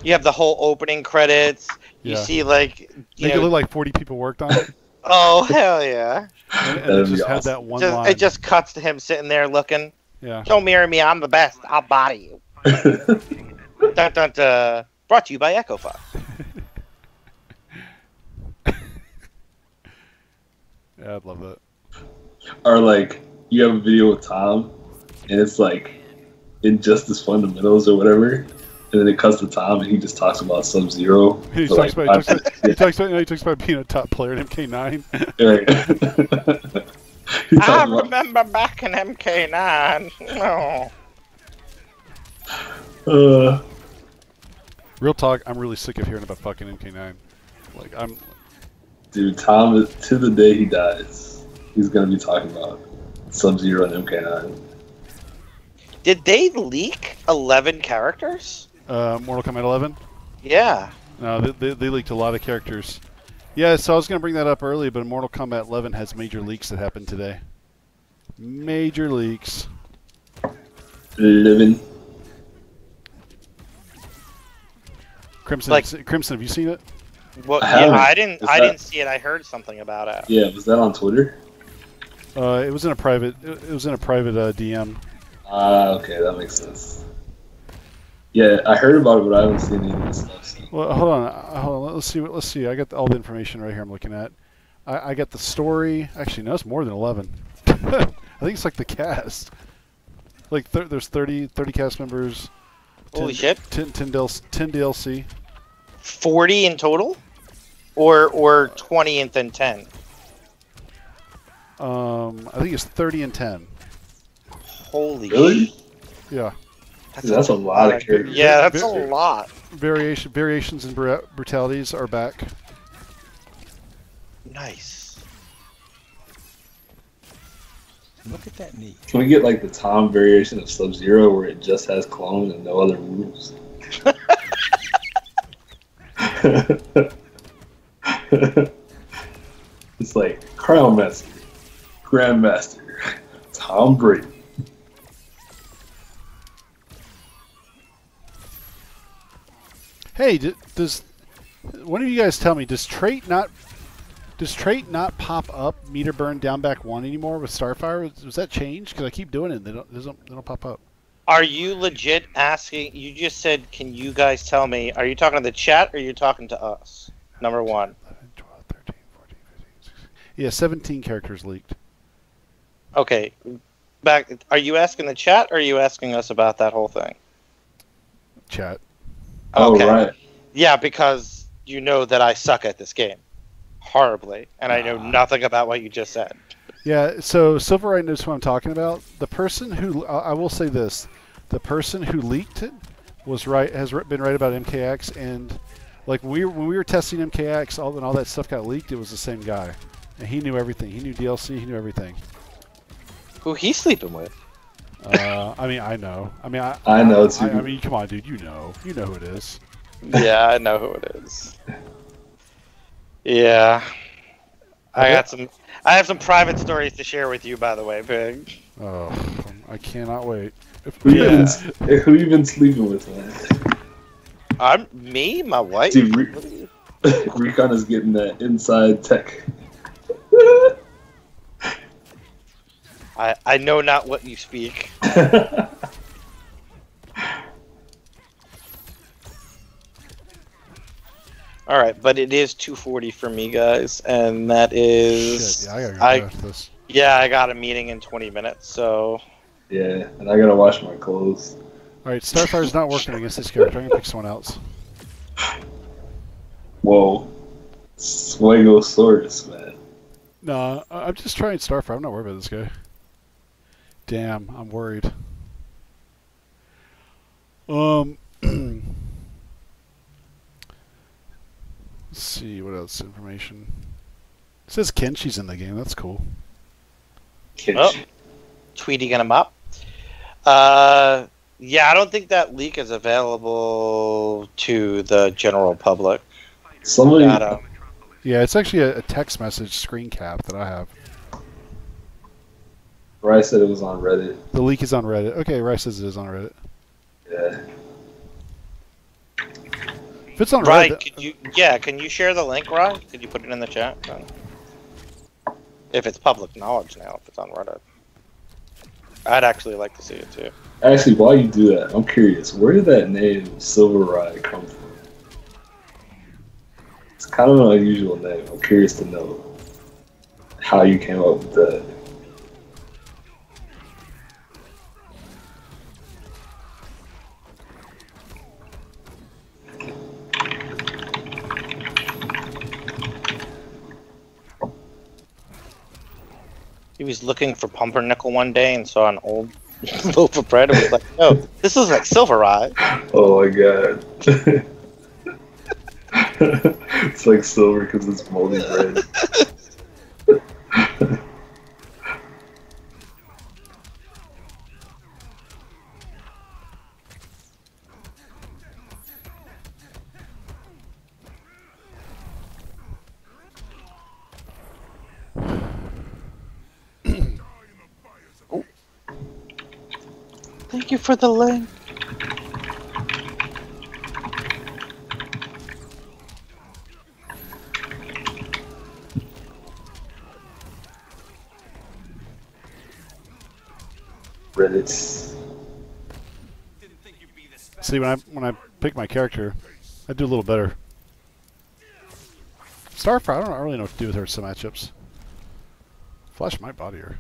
You have the whole opening credits. You see like make it look like 40 people worked on it. Oh hell yeah! And it just had that one line. It just cuts to him sitting there looking. Yeah. Don't mirror me. I'm the best. I'll body you. Dun, dun, dun. Brought to you by Echo Fox. Yeah, I'd love that. Or like you have a video with Tom, and it's like Injustice Fundamentals or whatever, and then it cuts to Tom, and he just talks about Sub-Zero. He talks about being a top player in MK9. Right. I remember back in MK9. No. Real talk, I'm really sick of hearing about fucking MK9. Like Dude, Tom is, to the day he dies, he's gonna be talking about Sub-Zero and MK9. Did they leak 11 characters? Mortal Kombat 11? Yeah. No, they leaked a lot of characters. Yeah, so I was going to bring that up earlier, but Mortal Kombat 11 has major leaks that happened today. Major leaks. 11. Crimson, have you seen it? Well, I didn't see it. I heard something about it. Yeah, was that on Twitter? It was in a private. It was in a private DM. Okay, that makes sense. Yeah, I heard about it, but I haven't seen any of this stuff. So. Well, hold on. Let's see. I got all the information right here. I'm looking at. I got the story. Actually, no, it's more than 11. I think it's like the cast. Like there's 30 cast members. Holy shit! 10 DLC. 40 in total, or 20 and then 10. I think it's 30 and 10. Holy really? Yeah. That's a lot of characters. Yeah, that's a lot. Variations and brutalities are back. Nice. Look at that knee. Can we get like the Tom variation of Sub-Zero where it just has clone and no other moves? It's like Crown Master, Grandmaster, Tom Brady. Hey, does one of you guys tell me, does trait not pop up meter burn down back 1 anymore with Starfire? Was that changed? Because I keep doing it and they don't pop up. Are you legit asking? You just said, can you guys tell me? Are you talking to the chat or are you talking to us? Number 1. 11, 12, 13, 14, 15, 16. Yeah, 17 characters leaked. Okay. Back. Are you asking the chat or are you asking us about that whole thing? Chat. Okay. Oh, right. Yeah, because you know that I suck at this game. Horribly. And I know nothing about what you just said. Yeah, so Silverite knows who I'm talking about. The person who, I will say this, the person who leaked it was right, has been right about MKX, and like when we were testing MKX, all that stuff got leaked, it was the same guy. And he knew everything. He knew DLC, he knew everything. Who he's sleeping with? I mean, I know. I mean, I know too. I mean, come on, dude. You know who it is. Yeah, I know who it is. Yeah. I have some private stories to share with you, by the way, Big. Oh, I cannot wait. Who you been sleeping with, man? Me, my wife. Dude, Recon is getting that inside tech. I know not what you speak. All right, but it is 2:40 for me, guys, and that is. Shit, yeah, I gotta go after this. Yeah, I got a meeting in 20 minutes, so. Yeah, and I gotta wash my clothes. All right, Starfire's not working against this character. I'm gonna pick someone else. Whoa. Smarrgasm, man. No, I'm just trying Starfire. I'm not worried about this guy. Damn, I'm worried. Let's see what else information. It says Kenshi's in the game. That's cool. Oh, tweeting him up. Yeah, I don't think that leak is available to the general public. Somebody. Yeah, it's actually a text message screen cap that I have. Rice said it was on Reddit. The leak is on Reddit. Okay, Rice says it is on Reddit. Yeah. If it's on Right, Reddit, can you share the link, Ryan? Could you put it in the chat? If it's public knowledge now, if it's on Reddit. I'd actually like to see it too. Actually, while you do that, I'm curious. Where did that name Silver Rye come from? It's kind of an unusual name. I'm curious to know how you came up with that. He was looking for pumpernickel one day and saw an old loaf of bread and was like, "Oh, this is like Silver Rye." Oh my god. It's like silver because it's moldy bread. Thank you for the link. Reddit. see when I pick my character, I do a little better. Starfire, I don't really know what to do with her some matchups. Flash might body her.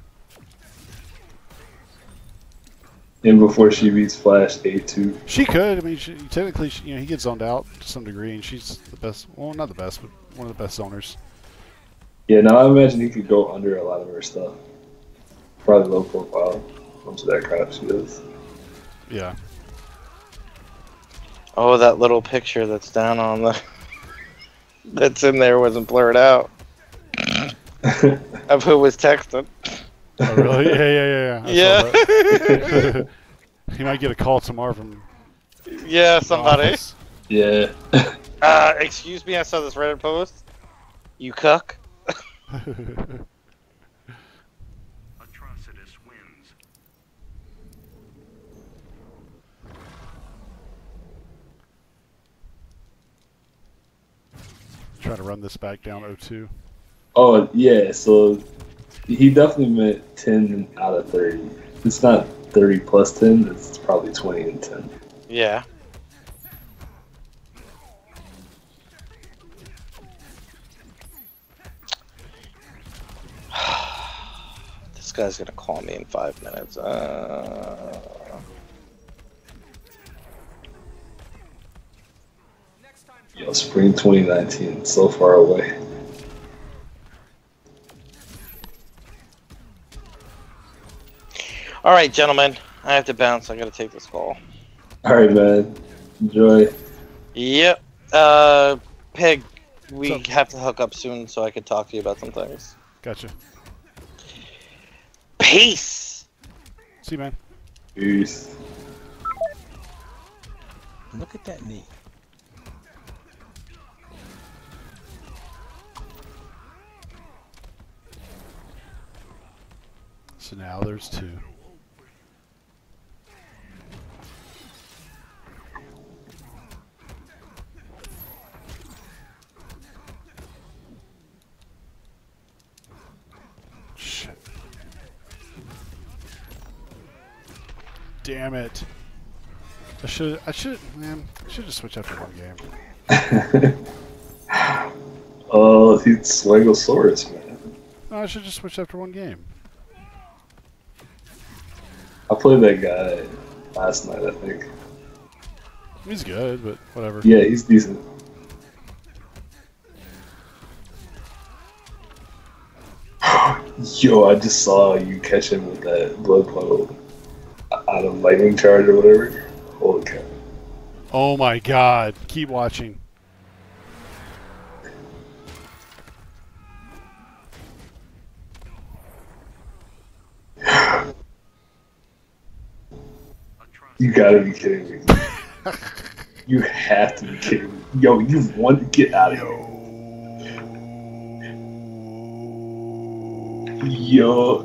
And before she beats Flash A2. She could. I mean, technically, he gets zoned out to some degree, and she's the best. Well, not the best, but one of the best zoners. Yeah, now I imagine he could go under a lot of her stuff. Probably low profile. Most of that crap she does. Yeah. Oh, that little picture that's down on the that's in there wasn't blurred out of who was texting. Oh, really? Yeah. Yeah. He might get a call tomorrow from. Yeah, somebody. Yeah. Excuse me, I saw this Reddit post. You cuck. Try to run this back down 0-2. Oh, yeah, so he definitely meant 10 out of 30. It's not 30 plus 10, it's probably 20 and 10. Yeah. This guy's gonna call me in 5 minutes. Yo, spring 2019, so far away. All right, gentlemen, I have to bounce. I gotta take this call. All right, man. Enjoy. Yep. Pig, we have to hook up soon so I can talk to you about some things. Gotcha. Peace. See you, man. Peace. Look at that knee. So now there's 2. Shit. Damn it. I should just switch after one game. Oh, he's Smarrgasaurus, man. Oh, I should just switch after one game. I played that guy last night, I think. He's good, but whatever. Yeah, he's decent. Yo, I just saw you catch him with that blood puddle out of lightning charge or whatever. Holy cow. Oh my god. Keep watching. You gotta be kidding me. You have to be kidding me. Yo, you want to get out of here. Yo.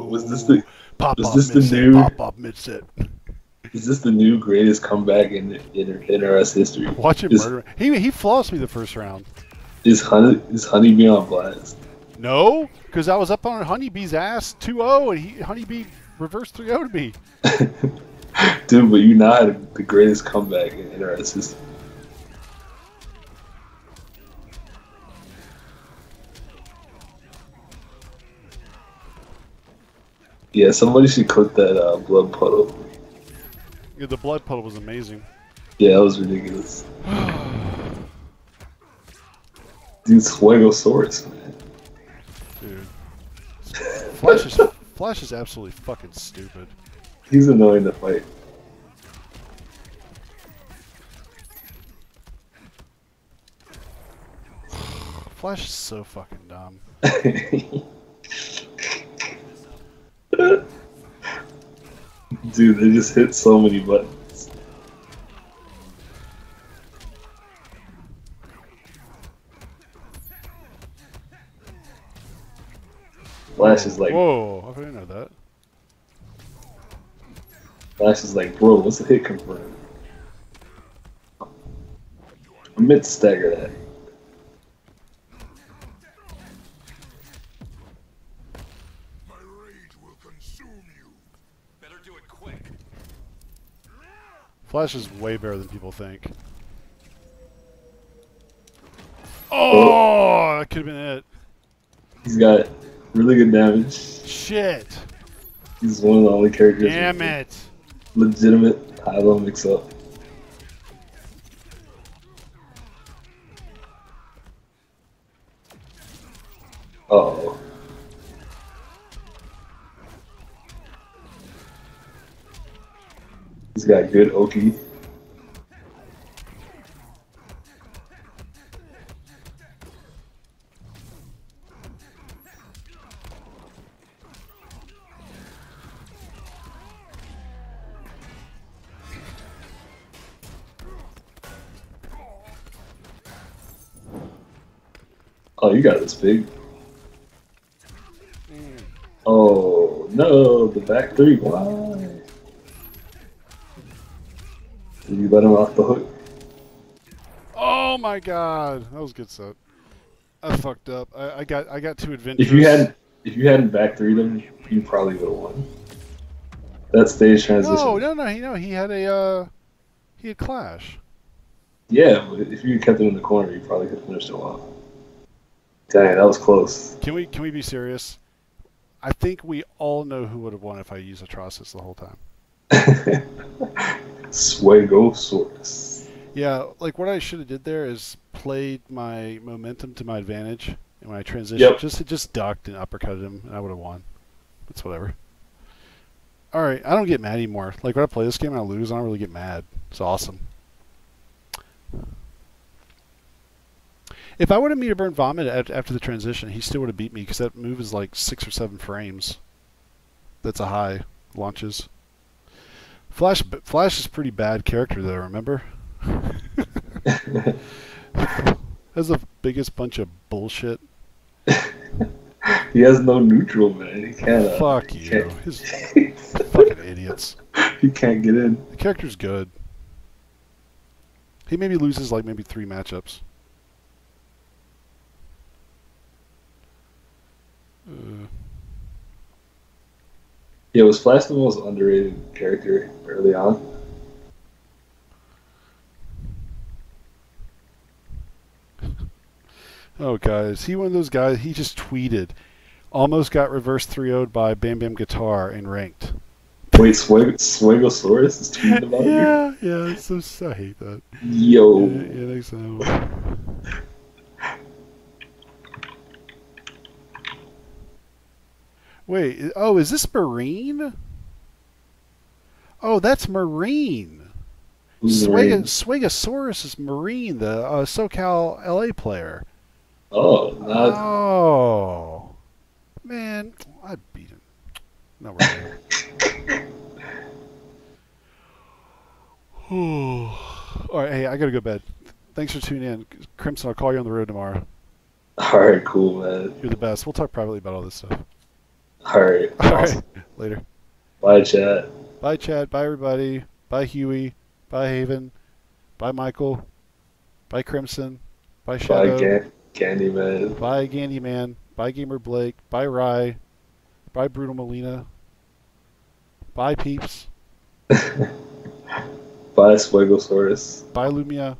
Was this the new pop-up mid-sit? Is this the new greatest comeback in NRS history? Watch him murder. He flossed me the first round. Is Honeybee on blast? No, because I was up on Honeybee's ass 2-0, and Honeybee reversed 3-0 to me. Dude, but you now had the greatest comeback in NRS history. Yeah, somebody should cook that blood puddle. Yeah, the blood puddle was amazing. Yeah, that was ridiculous. Dude, Smarrgasaurus, man. Dude. Flash is absolutely fucking stupid. He's annoying to fight. Flash is so fucking dumb. Dude, they just hit so many buttons. Flash is like... Whoa, I didn't know that. Flash is like, bro, what's the hit confirmed? I meant to stagger that. My rage will consume you. Better do it quick. Flash is way better than people think. Oh, that could have been it. He's got really good damage. Shit. He's one of the only characters Damn with it. legitimate high-low mix-up. Uh-oh. He's got good Oki. Oh, you got this big. Oh, no, the back three. Why? Did you let him off the hook? Oh my god. That was a good set. I fucked up. I got too adventurous. If you hadn't back three'd him, you probably would have won. That stage transition. No, he had Clash. Yeah, but if you kept him in the corner, you probably could have finished him off. Dang, that was close. Can we be serious? I think we all know who would have won if I used Atrocitus the whole time. Smarrgasaurus. Yeah, like what I should have did there is played my momentum to my advantage, and when I transitioned, just ducked and uppercutted him, and I would have won. It's whatever. All right, I don't get mad anymore. Like when I play this game and I lose, I don't really get mad. It's awesome. If I would have meter burn vomit after the transition, he still would have beat me because that move is like 6 or 7 frames. That's a high launches. Flash is pretty bad character though. Remember? That's the biggest bunch of bullshit. He has no neutral, man. He can't. Fuck you. His fucking idiots. He can't get in. The character's good. He maybe loses like maybe 3 matchups. Yeah, was Flash the most underrated character early on? Oh, guys, he one of those guys. He just tweeted, almost got reverse 3-0'd by Bam Bam Guitar in ranked. Wait, Swigosaurus is tweeting about you? Yeah. So I hate that. Yo. Yeah, thanks so. Wait, oh, is this Marine? Oh, that's Marine. Swigosaurus is Marine, the SoCal LA player. Oh, not. Oh, man, I beat him. No, we're all right, hey, I gotta go to bed. Thanks for tuning in. Crimson, I'll call you on the road tomorrow. Alright, cool, man. You're the best. We'll talk privately about all this stuff. Alright. All Awesome. right, later. Bye, chat. Bye, Chad. Bye, everybody. Bye, Huey. Bye, Haven. Bye, Michael. Bye, Crimson. Bye, Shadow. Bye, Candyman. Bye, Gandyman. Bye, Gamer Blake. Bye, Rye. Bye, Brutal Molina. Bye, Peeps. Bye, Swigosaurus. Bye, Lumia.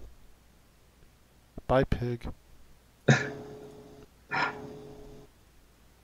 Bye, Pig.